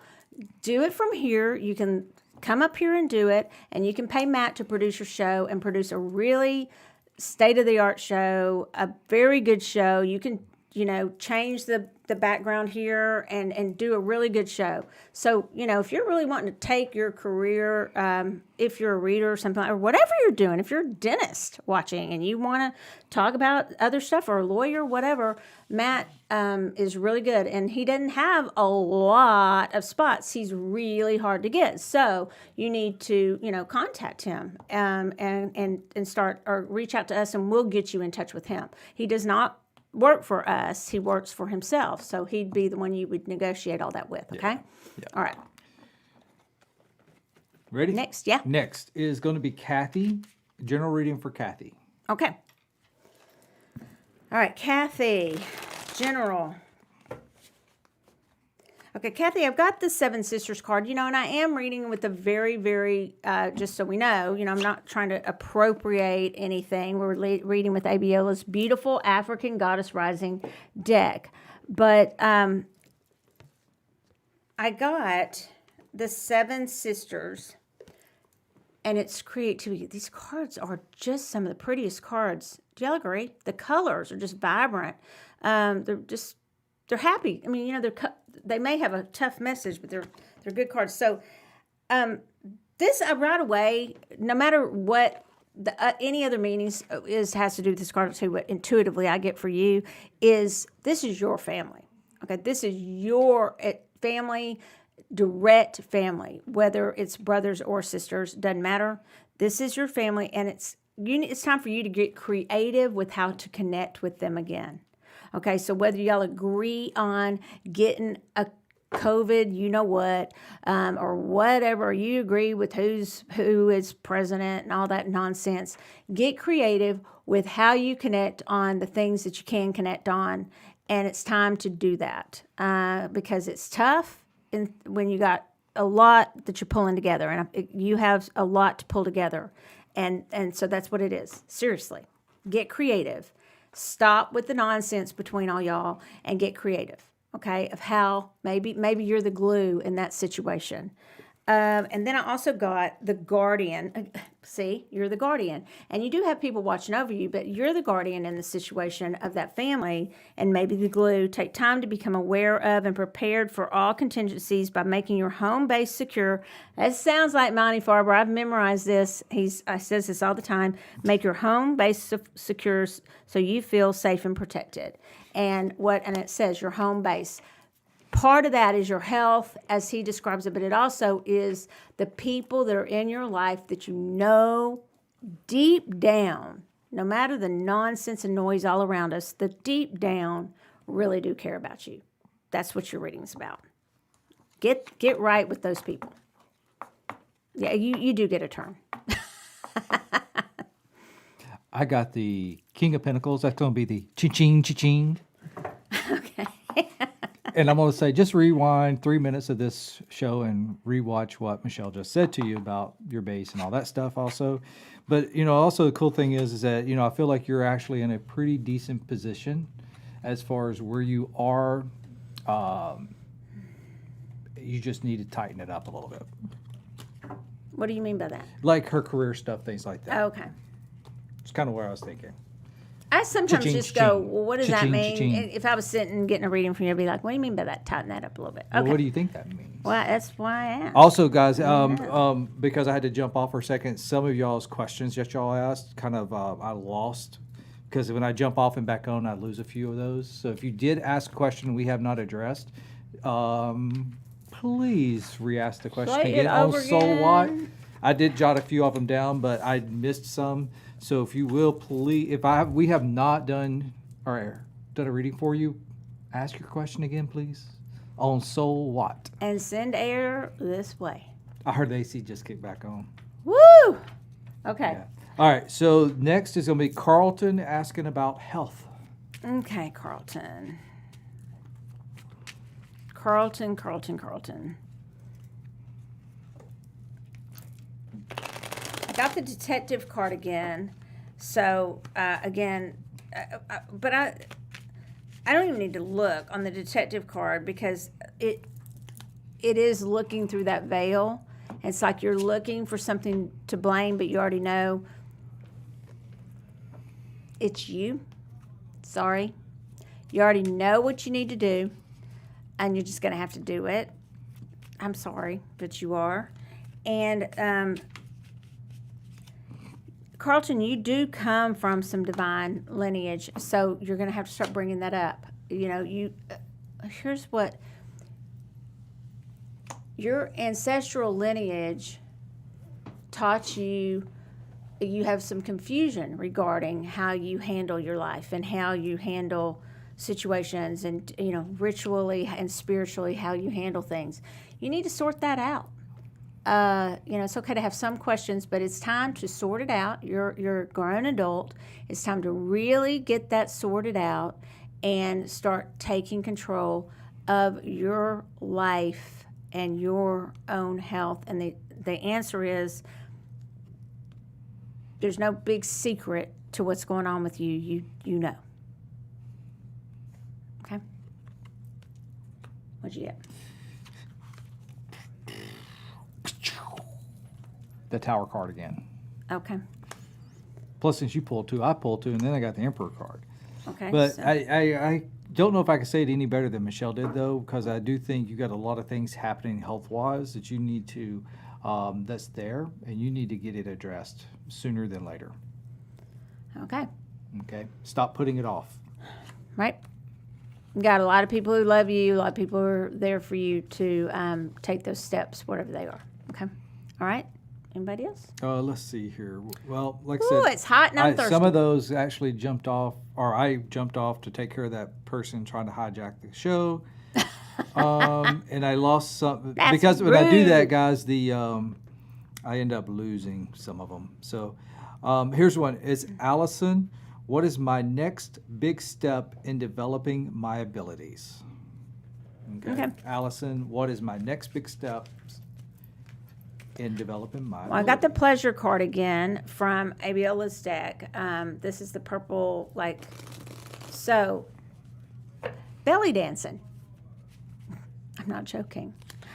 do it from here. You can come up here and do it, and you can pay Matt to produce your show and produce a really state-of-the-art show, a very good show. You can change the background here and do a really good show. So, if you're really wanting to take your career, if you're a reader or something, or whatever you're doing, if you're a dentist watching and you want to talk about other stuff, or a lawyer, whatever, Matt is really good. And he doesn't have a lot of spots. He's really hard to get. So you need to, contact him and start, or reach out to us, and we'll get you in touch with him. He does not work for us. He works for himself. So he'd be the one you would negotiate all that with. Okay. Yeah. All right. Ready? Next. Yeah. Next is going to be Kathy. General reading for Kathy. Okay. All right, Kathy, general. Okay, Kathy, I've got the Seven Sisters card, and I am reading with a very, very, just so we know, I'm not trying to appropriate anything. We're reading with Abiola's beautiful African Goddess Rising deck. But I got the Seven Sisters, and it's creativity. These cards are just some of the prettiest cards. Do y'all agree? The colors are just vibrant. They're happy. I mean, they may have a tough message, but they're good cards. So, this right away, no matter what any other meanings has to do with this card, too. What intuitively I get for you is this is your family. Okay, this is your family, direct family, whether it's brothers or sisters, doesn't matter. This is your family, and it's time for you to get creative with how to connect with them again. Okay, so whether y'all agree on getting a COVID, or whatever, or you agree with who is president and all that nonsense, get creative with how you connect on the things that you can connect on, and it's time to do that because it's tough when you got a lot that you're pulling together, and you have a lot to pull together, and so that's what it is. Seriously, get creative. Stop with the nonsense between all y'all and get creative, okay, of how maybe you're the glue in that situation. And then I also got the guardian. See, you're the guardian. And you do have people watching over you, but you're the guardian in the situation of that family and maybe the glue. Take time to become aware of and prepared for all contingencies by making your home base secure. That sounds like Monty Farber. I've memorized this. I says this all the time. Make your home base secure so you feel safe and protected. And it says your home base. Part of that is your health, as he describes it, but it also is the people that are in your life that deep down, no matter the nonsense and noise all around us, the deep down really do care about you. That's what your reading's about. Get right with those people. Yeah, you do get a turn. I got the King of Pentacles. That's going to be the cha-ching, cha-ching. Okay. And I'm going to say, just rewind 3 minutes of this show and rewatch what Michelle just said to you about your base and all that stuff also. But, also the cool thing is that, I feel like you're actually in a pretty decent position as far as where you are. You just need to tighten it up a little bit. What do you mean by that? Like her career stuff, things like that. Oh, okay. It's kind of where I was thinking. I sometimes Cha-ching, just cha-ching. go, well, what does that Cha-ching, mean? cha-ching. If I was sitting and getting a reading from you, I'd be like, what do you mean by that? Tighten that up a little bit. Okay. Well, what do you think that means? Well, that's why I asked. Also, guys, because I had to jump off for a second, some of y'all's questions that y'all asked, kind of I lost. Because when I jump off and back on, I lose a few of those. So if you did ask a question we have not addressed, please re-ask the question Play again it on over SoulWhat. again. I did jot a few of them down, but I missed some. So if you will, please, we have not done a reading for you, ask your question again, please, on SoulWhat. And send air this way. I heard the AC just kicked back on. Woo! Okay. Yeah. All right, so next is going to be Carlton asking about health. Okay, Carlton. Carlton. I got the detective card again. So, but I don't even need to look on the detective card because it is looking through that veil. It's like you're looking for something to blame, but you already know it's you. Sorry. You already know what you need to do, and you're just going to have to do it. I'm sorry, but you are. And Carlton, you do come from some divine lineage, so you're going to have to start bringing that up. You know, here's what your ancestral lineage taught you. You have some confusion regarding how you handle your life and how you handle situations, and ritually and spiritually how you handle things. You need to sort that out. It's okay to have some questions, but it's time to sort it out. You're a grown adult. It's time to really get that sorted out and start taking control of your life and your own health. And the answer is, there's no big secret to what's going on with you. You know. Okay? What'd you get? The Tower card again. Okay. Plus, since you pulled two, I pulled two, and then I got the Emperor card. Okay. But so- I don't know if I can say it any better than Michelle did, though, because I do think you got a lot of things happening health-wise that you need to, that's there, and you need to get it addressed sooner than later. Okay. Okay? Stop putting it off. Right. You got a lot of people who love you. A lot of people who are there for you to take those steps, whatever they are. Okay. All right. Anybody else? Let's see here. Well, like I Ooh, said, it's hot and I'm thirsty. some of those actually jumped off, or I jumped off to take care of that person trying to hijack the show. And I lost some That's because when I do that, rude. guys, I end up losing some of them. So here's one. It's Allison. What is my next big step in developing my abilities? Okay. Allison, what is my next big step in developing my Well, I got the pleasure card again from Abiola's deck. This is the purple, so belly dancing. I'm not joking.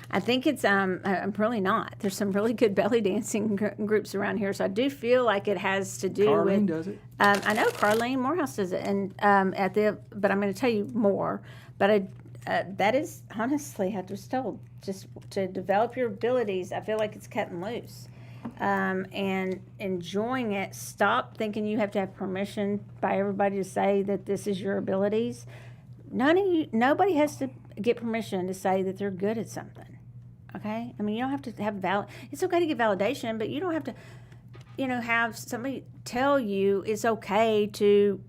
I think it's, I'm really not. There's some really good belly dancing groups around here, so I do feel like it has to do Carlene with. does it. I know Carlene Morehouse does it, and but I'm going to tell you more. But that is honestly, I was told, just to develop your abilities. I feel like it's cutting loose, and enjoying it. Stop thinking you have to have permission by everybody to say that this is your abilities. Nobody has to get permission to say that they're good at something. Okay, I mean, you don't have to have it's okay to get validation, but you don't have to, have somebody tell you it's okay to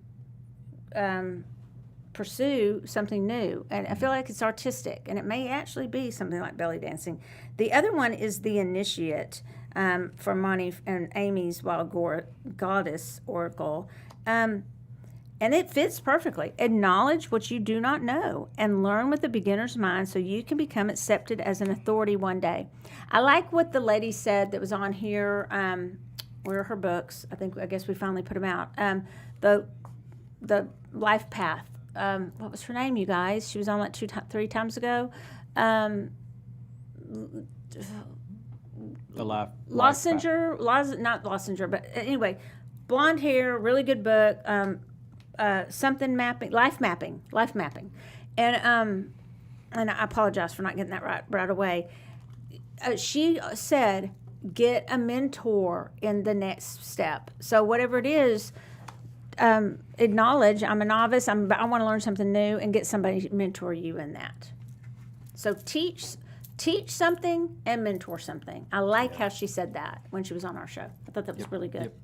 pursue something new. And I feel like it's artistic, and it may actually be something like belly dancing. The other one is the Initiate from Monty and Amy's Wild Goddess Oracle. And it fits perfectly. Acknowledge what you do not know and learn with the beginner's mind so you can become accepted as an authority one day. I like what the lady said that was on here. Where are her books? I guess we finally put them out. The Life Path. What was her name, you guys? She was on 3 times ago. The life Lossinger, not Lossinger, but anyway, blonde hair, really good book. Something mapping, life mapping, and I apologize for not getting that right away. She said, get a mentor in the next step. So whatever it is, acknowledge I'm a novice. I want to learn something new, and get somebody to mentor you in that. So teach something and mentor something. I like how she said that when she was on our show. I thought that was really good. Yep.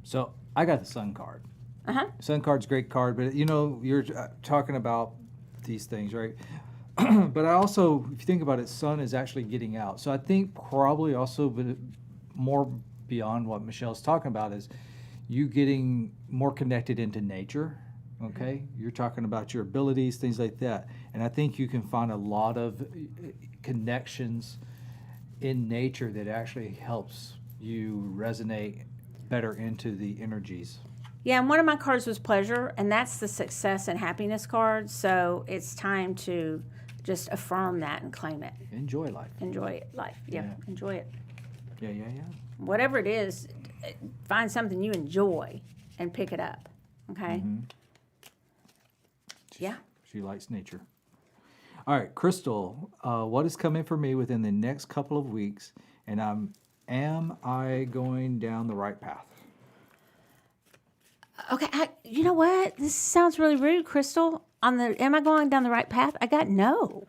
So I got the Sun card. Uh-huh. Sun card's a great card, but you're talking about these things, right? But I also, if you think about it, Sun is actually getting out. So I think probably also, but more beyond what Michelle's talking about, is you getting more connected into nature. Okay, you're talking about your abilities, things like that, and I think you can find a lot of connections in nature that actually helps you resonate better into the energies. Yeah, and one of my cards was pleasure, and that's the success and happiness card. So it's time to just affirm that and claim it. Enjoy life. Enjoy life. Yeah, enjoy it. Yeah. Whatever it is, find something you enjoy and pick it up. Okay. Mm-hmm. Yeah. She likes nature. All right, Crystal, what is coming for me within the next couple of weeks, and am I going down the right path? Okay, you know what? This sounds really rude, Crystal. Am I going down the right path? I got no.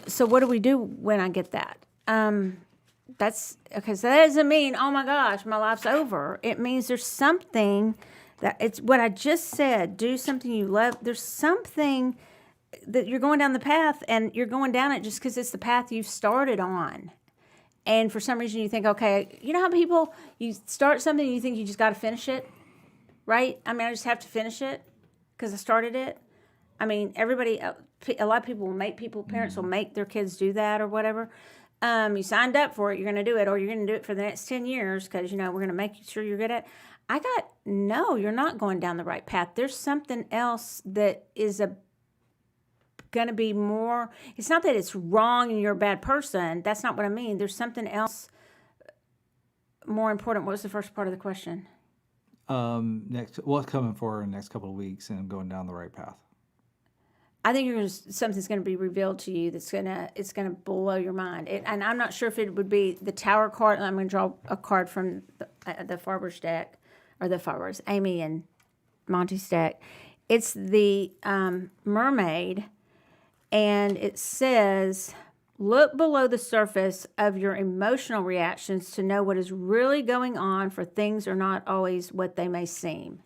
So what do we do when I get that? That's okay. So that doesn't mean, oh my gosh, my life's over. It means there's something that it's what I just said. Do something you love. There's something that you're going down the path, and you're going down it just because it's the path you've started on. And for some reason you think, okay, you know how people, you start something and you think you just got to finish it, right? I mean, I just have to finish it because I started it. I mean, everybody, a lot of people will parents will make their kids do that or whatever. You signed up for it, you're going to do it, or you're going to do it for the next 10 years because, we're going to make sure you're good at it. No, you're not going down the right path. There's something else that is going to be more. It's not that it's wrong and you're a bad person. That's not what I mean. There's something else more important. What was the first part of the question? What's coming for in the next couple of weeks, and I'm going down the right path. I think something's going to be revealed to you it's going to blow your mind. And I'm not sure if it would be the Tower card. I'm going to draw a card from the Farber's deck, or the Farber's, Amy and Monty's deck. It's the Mermaid. And it says, look below the surface of your emotional reactions to know what is really going on, for things are not always what they may seem.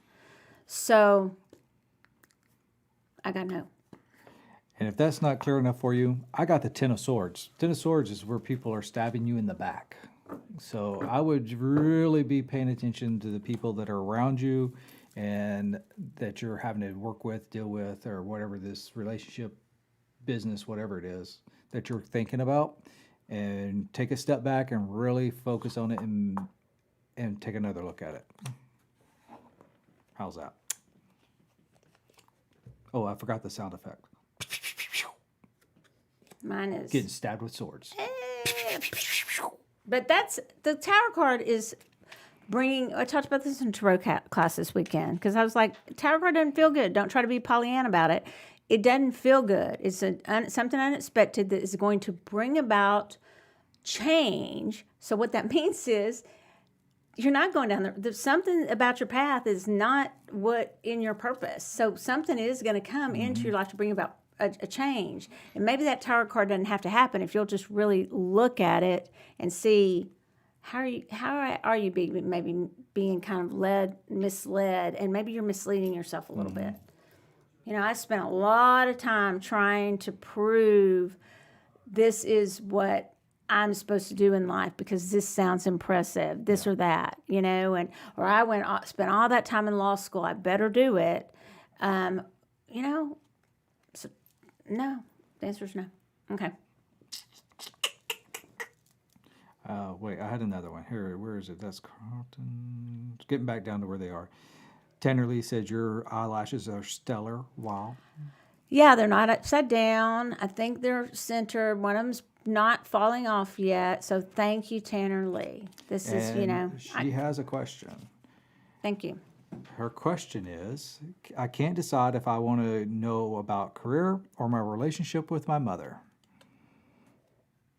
So, I got no. And if that's not clear enough for you, I got the Ten of Swords. Ten of Swords is where people are stabbing you in the back. So I would really be paying attention to the people that are around you and that you're having to work with, deal with, or whatever this relationship, business, whatever it is that you're thinking about, and take a step back and really focus on it and take another look at it. How's that? Oh, I forgot the sound effect. Mine is Getting stabbed with swords. But that's the Tower card is bringing. I talked about this in tarot class this weekend because I was like, Tower card doesn't feel good. Don't try to be Pollyanna about it. It doesn't feel good. It's something unexpected that is going to bring about change. So what that means is you're not going down there. There's something about your path is not what in your purpose. So something is going to come into your life to bring about a change. And maybe that Tower card doesn't have to happen if you'll just really look at it and see how are you being kind of misled, and maybe you're misleading yourself a little bit. I spent a lot of time trying to prove this is what I'm supposed to do in life because this sounds impressive, this or that, or I spent all that time in law school. I better do it. So no, the answer is no. Okay. Wait, I had another one. Here, where is it? That's Carlton. Getting back down to where they are. Tannerly said your eyelashes are stellar. Wow. Yeah, they're not upside down. I think they're centered. One of them's not falling off yet. So thank you, Tanner Lee. This is, She has a question. Thank you. Her question is, I can't decide if I want to know about career or my relationship with my mother.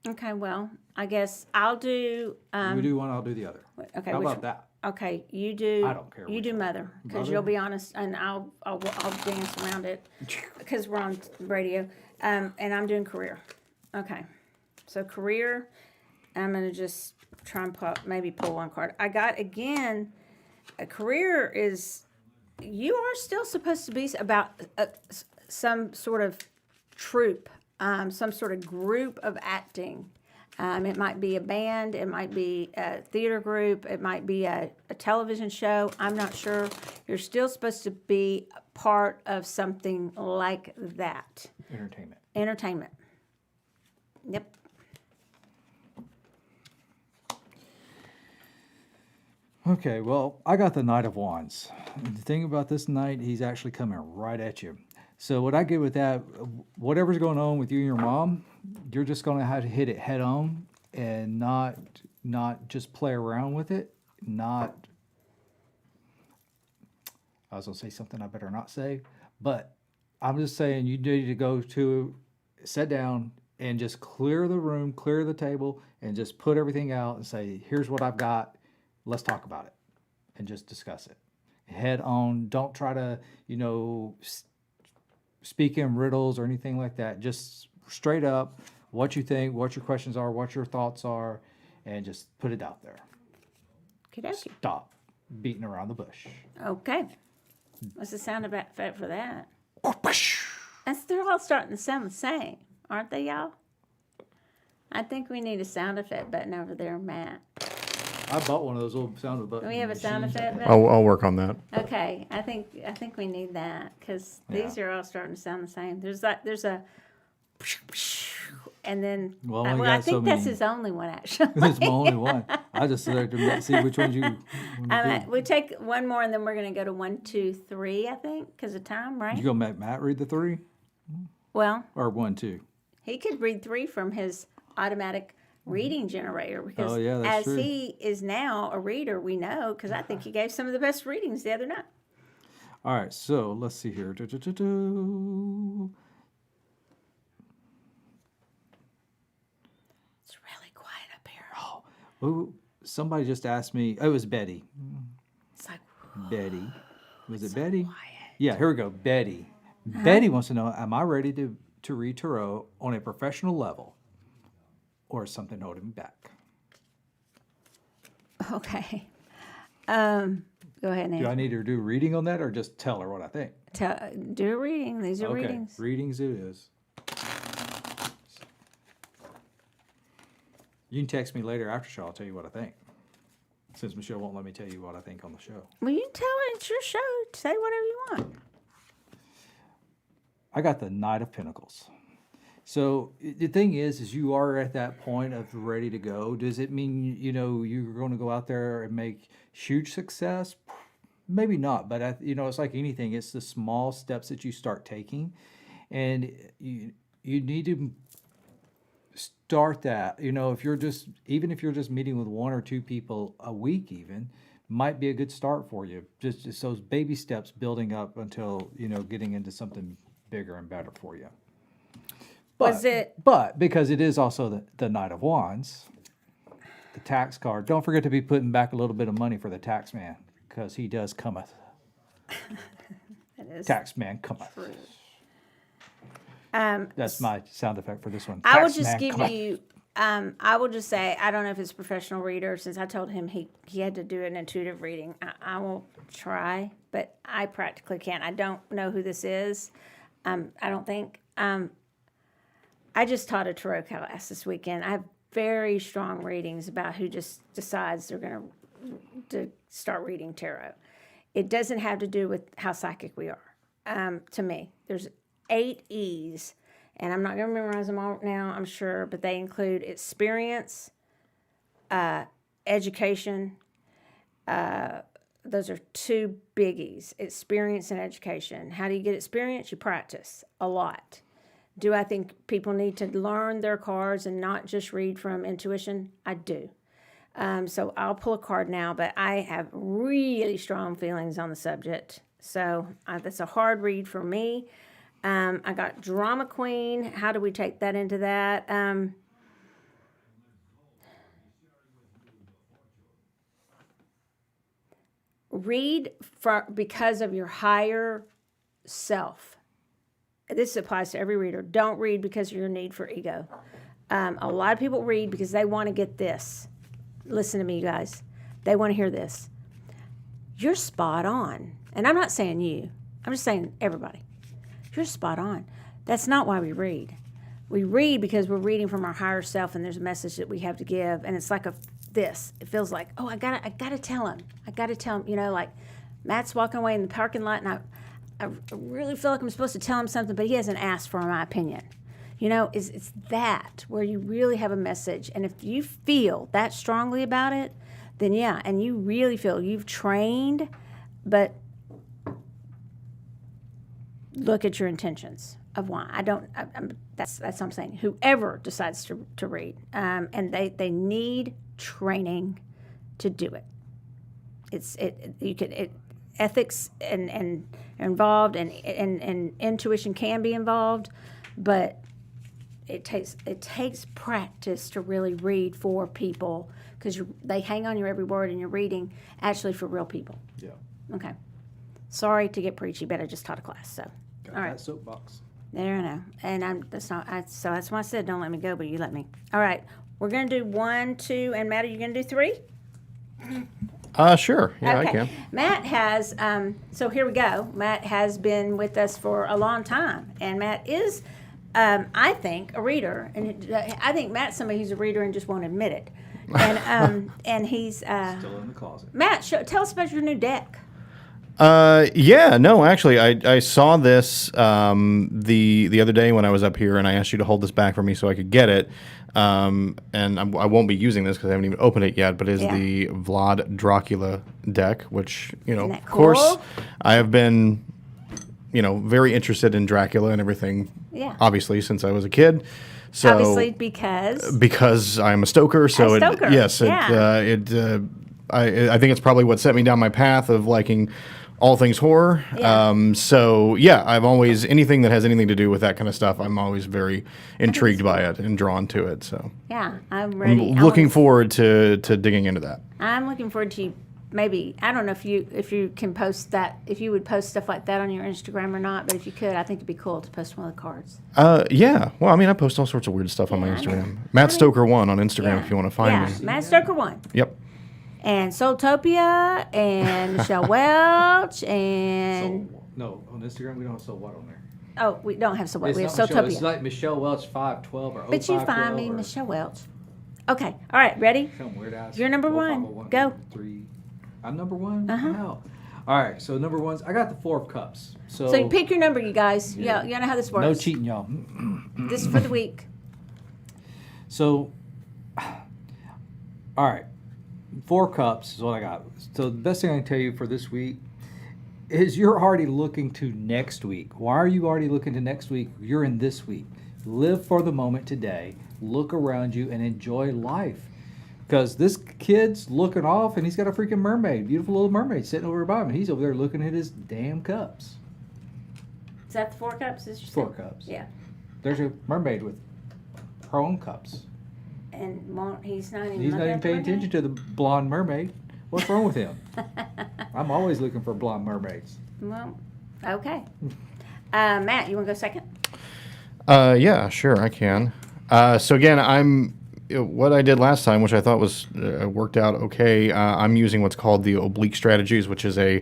Okay, well, I guess I'll do... you do one, I'll do the other. Okay, how about that? Okay, you do... I don't care. You do mother, because you'll be honest, and I'll dance around it, because we're on radio, and I'm doing career. Okay, so career, I'm going to just try and pull one card. I got, again, a career is... You are still supposed to be about some sort of troupe, some sort of group of acting. It might be a band, it might be a theater group, it might be a television show. I'm not sure. You're still supposed to be part of something like that. Entertainment. Yep. Okay, well, I got the Knight of Wands. The thing about this knight, he's actually coming right at you. So what I get with that, whatever's going on with you and your mom, you're just going to have to hit it head on and not just play around with it. I was going to say something I better not say, but I'm just saying you need to sit down and just clear the room, clear the table, and just put everything out and say, here's what I've got. Let's talk about it and just discuss it. Head on. Don't try to, speak in riddles or anything like that. Just straight up what you think, what your questions are, what your thoughts are, and just put it out there. Okey-dokey. Stop beating around the bush. Okay. What's the sound effect for that? They're all starting to sound the same, aren't they, y'all? I think we need a sound effect button over there, Matt. I bought one of those little sound buttons. Do we have a sound effect button? I'll work on that. Okay, I think we need that because these are all starting to sound the same. There's a, and then Well, I think that's his only one actually. That's my only one. I just selected to see which ones you. We take one more and then we're gonna go to 1, 2, 3. I think because of time, right? You gonna make Matt read the 3 Well, or 1, 2? he could read 3 from his automatic reading generator because that's as true. he is now a reader, we know because I think he gave some of the best readings the other night. All right, so let's see here. It's really quiet up here. Oh, somebody just asked me. Oh, it was Betty. It's like Betty. Was it Betty? quiet. Yeah, here we go. Betty. Betty wants to know, am I ready to read tarot on a professional level? Or is something holding me back? Okay. Go ahead, Nancy. Do I need to do a reading on that or just tell her what I think? Do a reading. These are Okay, readings. readings it is. You can text me later after show. I'll tell you what I think. Since Michelle won't let me tell you what I think on the show. Well, you tell it. It's your show. Say whatever you want. I got the Knight of Pentacles. So the thing is you are at that point of ready to go. Does it mean, you're going to go out there and make huge success? Maybe not, but it's like anything. It's the small steps that you start taking, and you need to start that. If you're just meeting with 1 or 2 people a week, even might be a good start for you. Just those baby steps building up until getting into something bigger and better for you. But because it is also the Knight of Wands, the tax card, don't forget to be putting back a little bit of money for the tax man, because he does cometh. Tax man cometh. True. That's my sound effect for this one. I will Tax just man give cometh. you. I will just say I don't know if it's a professional reader. Since I told him he had to do an intuitive reading, I will try, but I practically can't. I don't know who this is. I don't think. I just taught a tarot class this weekend. I have very strong readings about who just decides they're going to start reading tarot. It doesn't have to do with how psychic we are. To me, there's 8 E's, and I'm not going to memorize them all now, I'm sure, but they include experience, education. Those are 2 biggies, experience and education. How do you get experience? You practice a lot. Do I think people need to learn their cards and not just read from intuition? I do. So I'll pull a card now, but I have really strong feelings on the subject. So that's a hard read for me. I got Drama Queen. How do we take that into that? Read because of your higher self. This applies to every reader. Don't read because of your need for ego. A lot of people read because they want to get this. Listen to me, you guys. They want to hear this. You're spot on. And I'm not saying you. I'm just saying everybody. You're spot on. That's not why we read. We read because we're reading from our higher self, and there's a message that we have to give. And it's like this. It feels like, I gotta tell him. I gotta tell him. Like Matt's walking away in the parking lot, and I really feel like I'm supposed to tell him something, but he hasn't asked for my opinion. It's that where you really have a message. And if you feel that strongly about it, then yeah, and you really feel you've trained, but look at your intentions of why. That's what I'm saying. Whoever decides to read, and they need training to do it. ethics and involved, and intuition can be involved, but it takes practice to really read for people, because they hang on your every word, and you're reading actually for real people. Yeah. Okay. Sorry to get preachy, but I just taught a class, so. Got All right. that soapbox. There I know. And so that's why I said don't let me go, but you let me. All right. We're going to do 1, 2, and Matt, are you going to do 3? Sure. Yeah, Okay. I can. Matt has, so here we go. Matt has been with us for a long time, and Matt is, I think, a reader. And I think Matt's somebody who's a reader and just won't admit it. And and he's Still in the closet. Matt. Tell us about your new deck. Yeah, no, actually, I saw this the other day when I was up here, and I asked you to hold this back for me so I could get it. And I won't be using this because I haven't even opened it yet, but it's the Vlad Dracula deck, which, Isn't that of course, cool? I have been, very interested in Dracula and everything, Yeah. obviously, since I was a kid. So Obviously, because I'm a stoker, so A stoker, I think it's probably what set me down my path of liking all things horror. Yeah. So yeah, I've always, anything that has anything to do with that kind of stuff, I'm always very intrigued by it and drawn to it. So yeah, I'm ready. I'm looking forward to digging into that. I'm looking forward to maybe, I don't know if you can post that, if you would post stuff like that on your Instagram or not, but if you could, I think it'd be cool to post one of the cards. Yeah. Well, I mean, I post all sorts of weird stuff on my Instagram. Matt Stoker 1 on Instagram if you want to find me. Matt Stoker 1. Yep. And Soultopia and Michelle Welch and No, on Instagram we don't have SoulWhat on there. oh, we don't have SoulWhat. We have not Michelle, it's Soultopia. like Michelle Welch 512 or 0512. But you find me, Michelle Welch. Okay, all right, ready? Some weird ass. You're number 1. 0501, Go. 3. I'm number 1. Uh-huh. Wow. All right, so number 1's I got the 4 of Cups. So So you pick your number, you guys. Yeah, you know how this works. no cheating, y'all. This is for the week. So, all right, 4 cups is what I got. So the best thing I can tell you for this week is you're already looking to next week. Why are you already looking to next week? You're in this week. Live for the moment today. Look around you and enjoy life. Because this kid's looking off and he's got a freaking mermaid, beautiful little mermaid sitting over by him. And he's over there looking at his damn cups. Is that the 4 cups? Is you 4 said? cups. Yeah. There's a mermaid with her own cups. And he's not even He's not looking even at the paying mermaid? attention to the blonde mermaid. What's wrong with him? I'm always looking for blonde mermaids. Well, okay. Matt, you want to go second? Yeah, sure, I can. So again, what I did last time, which I thought was worked out okay. I'm using what's called the oblique strategies, which is I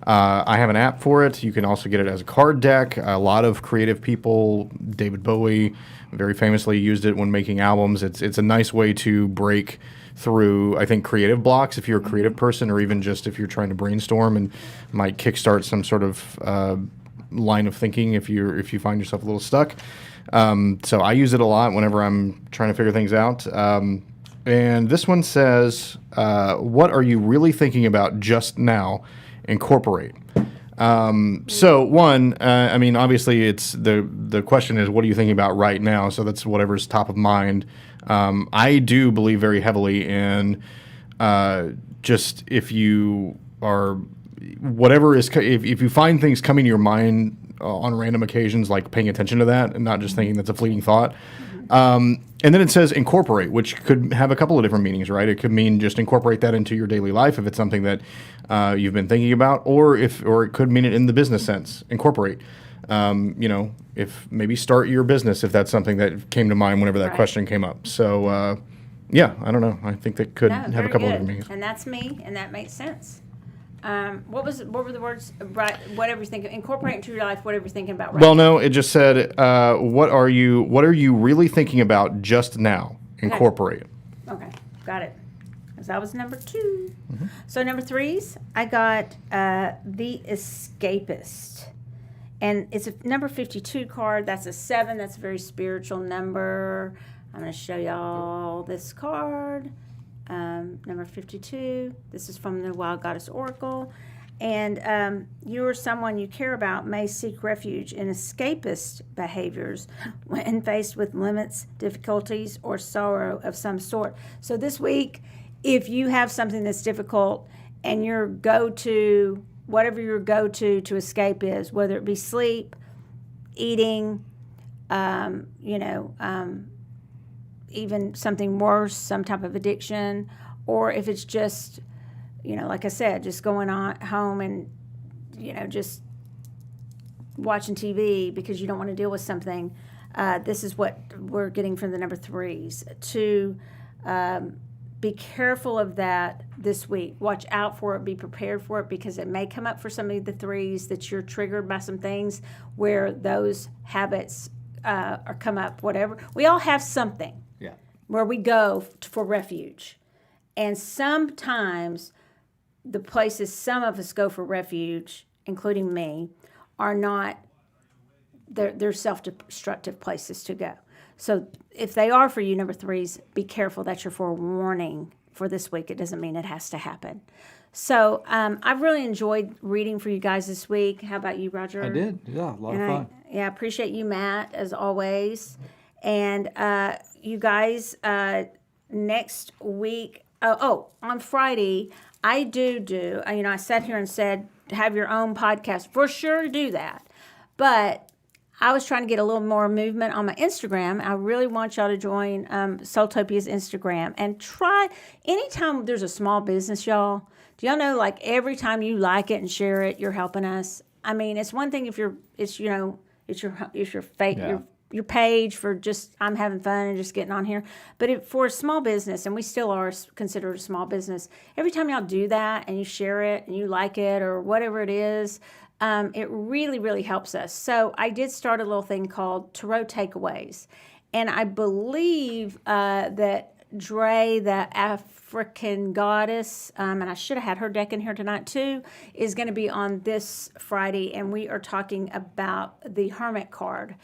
have an app for it. You can also get it as a card deck. A lot of creative people, David Bowie, very famously used it when making albums. It's a nice way to break through, I think, creative blocks if you're a creative person, or even just if you're trying to brainstorm and might kickstart some sort of line of thinking if you find yourself a little stuck. So I use it a lot whenever I'm trying to figure things out. And this one says, what are you really thinking about just now? Incorporate. So one, I mean, obviously it's the question is, what are you thinking about right now? So that's whatever's top of mind. I do believe very heavily in, just if you are, whatever is, if you find things coming to your mind on random occasions, like paying attention to that and not just thinking that's a fleeting thought. And then it says incorporate, which could have a couple of different meanings, right? It could mean just incorporate that into your daily life if it's something that you've been thinking about, or it could mean it in the business sense, incorporate. If maybe start your business if that's something that came to mind whenever that question came up. So yeah, I don't know. I think that could have a couple of different meanings. And that's me, and that makes sense. What were the words? Right, whatever you're thinking, incorporate into your life whatever you're thinking about right Well, now. no, it just said, what are you really thinking about just now? Incorporate. Okay, got it. Because that was number 2. So number 3's, I got The Escapist. And it's a number 52 card. That's a 7. That's a very spiritual number. I'm going to show y'all this card. Number 52. This is from the Wild Goddess Oracle. And you or someone you care about may seek refuge in escapist behaviors when faced with limits, difficulties, or sorrow of some sort. So this week, if you have something that's difficult and your go-to whatever your go-to to escape is, whether it be sleep, eating, even something worse, some type of addiction, or if it's just, like I said, just going on home and, just watching TV because you don't want to deal with something. This is what we're getting from the number 3s, to be careful of that this week. Watch out for it. Be prepared for it, because it may come up for some of the 3s that you're triggered by some things where those habits are come up, whatever. We all have something where we go for refuge. And sometimes the places some of us go for refuge, including me, are not, they're self-destructive places to go. So if they are for you, number 3s, be careful. That's your forewarning for this week. It doesn't mean it has to happen. So I've really enjoyed reading for you guys this week. How about you, Roger? I did. Yeah, a lot of fun. I appreciate you, Matt, as always. And you guys, next week, on Friday, I do, I sat here and said, have your own podcast. For sure, do that. But I was trying to get a little more movement on my Instagram. I really want y'all to join Soultopia's Instagram and try. Anytime there's a small business, y'all, do y'all know, like, every time you like it and share it, you're helping us. I mean, it's one thing if it's your fake, your page for just, I'm having fun and just getting on here. But for a small business, and we still are considered a small business, every time y'all do that and you share it and you like it or whatever it is, it really, really helps us. So I did start a little thing called Tarot Takeaways. And I believe that Dre, the African goddess, and I should have had her deck in here tonight too, is going to be on this Friday. And we are talking about the Hermit card.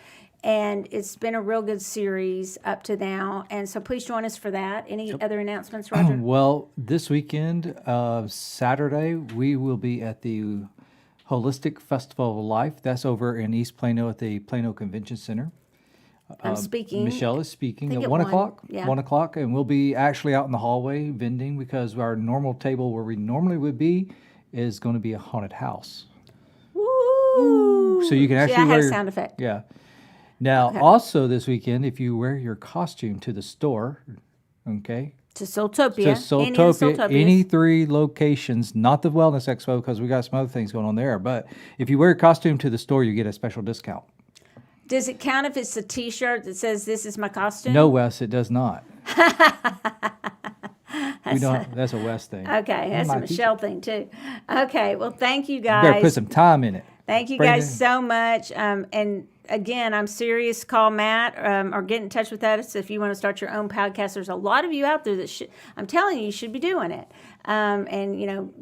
And it's been a real good series up to now. And so please join us for that. Any other announcements, Roger? Well, this weekend, Saturday, we will be at the Holistic Festival of Life. That's over in East Plano at the Plano Convention Center. I'm speaking. Michelle is speaking think at at 1 1, o'clock. yeah. 1 o'clock, and we'll be actually out in the hallway vending, because our normal table where we normally would be is going to be a haunted house. Woo! So you can actually I had wear a sound effect. Yeah. Now, also this weekend, if you wear your costume to the store, okay, To Soultopia. Soultopia, any 3 locations, not the Wellness Expo, because we got some other things going on there, but if you wear your costume to the store, you get a special discount. Does it count if it's a T-shirt that says, "This is my costume"? No, Wes, it does not. That's a Wes thing. Okay, that's a Michelle thing too. Okay, well, thank you You better put guys. some time in it. Thank you Brandon? guys so much. And again, I'm serious. Call Matt or get in touch with us if you want to start your own podcast. There's a lot of you out there that I'm telling you should be doing it. And,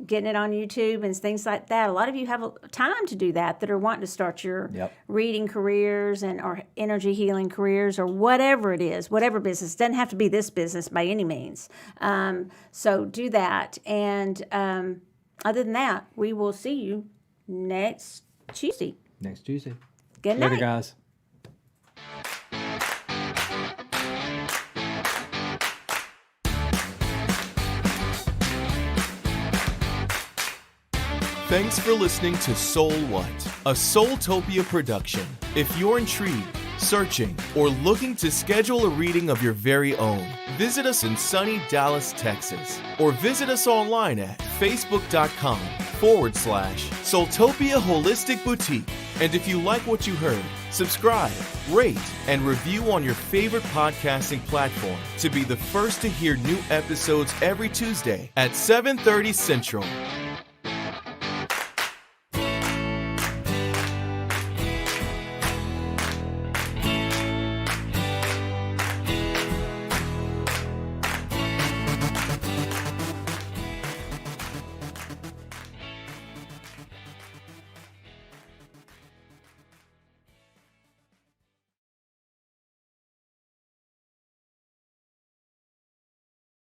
getting it on YouTube and things like that. A lot of you have time to do that are wanting to start your reading careers or energy healing careers or whatever it is, whatever business. It doesn't have to be this business by any means. So do that. And other than that, we will see you next Tuesday. Next Tuesday. Good night. Later, guys. Thanks for listening to SoulWhat, a Soultopia production. If you're intrigued, searching, or looking to schedule a reading of your very own, visit us in sunny Dallas, Texas, or visit us online at facebook.com/Soultopia Holistic Boutique. And if you like what you heard, subscribe, rate, and review on your favorite podcasting platform to be the first to hear new episodes every Tuesday at 7:30 Central.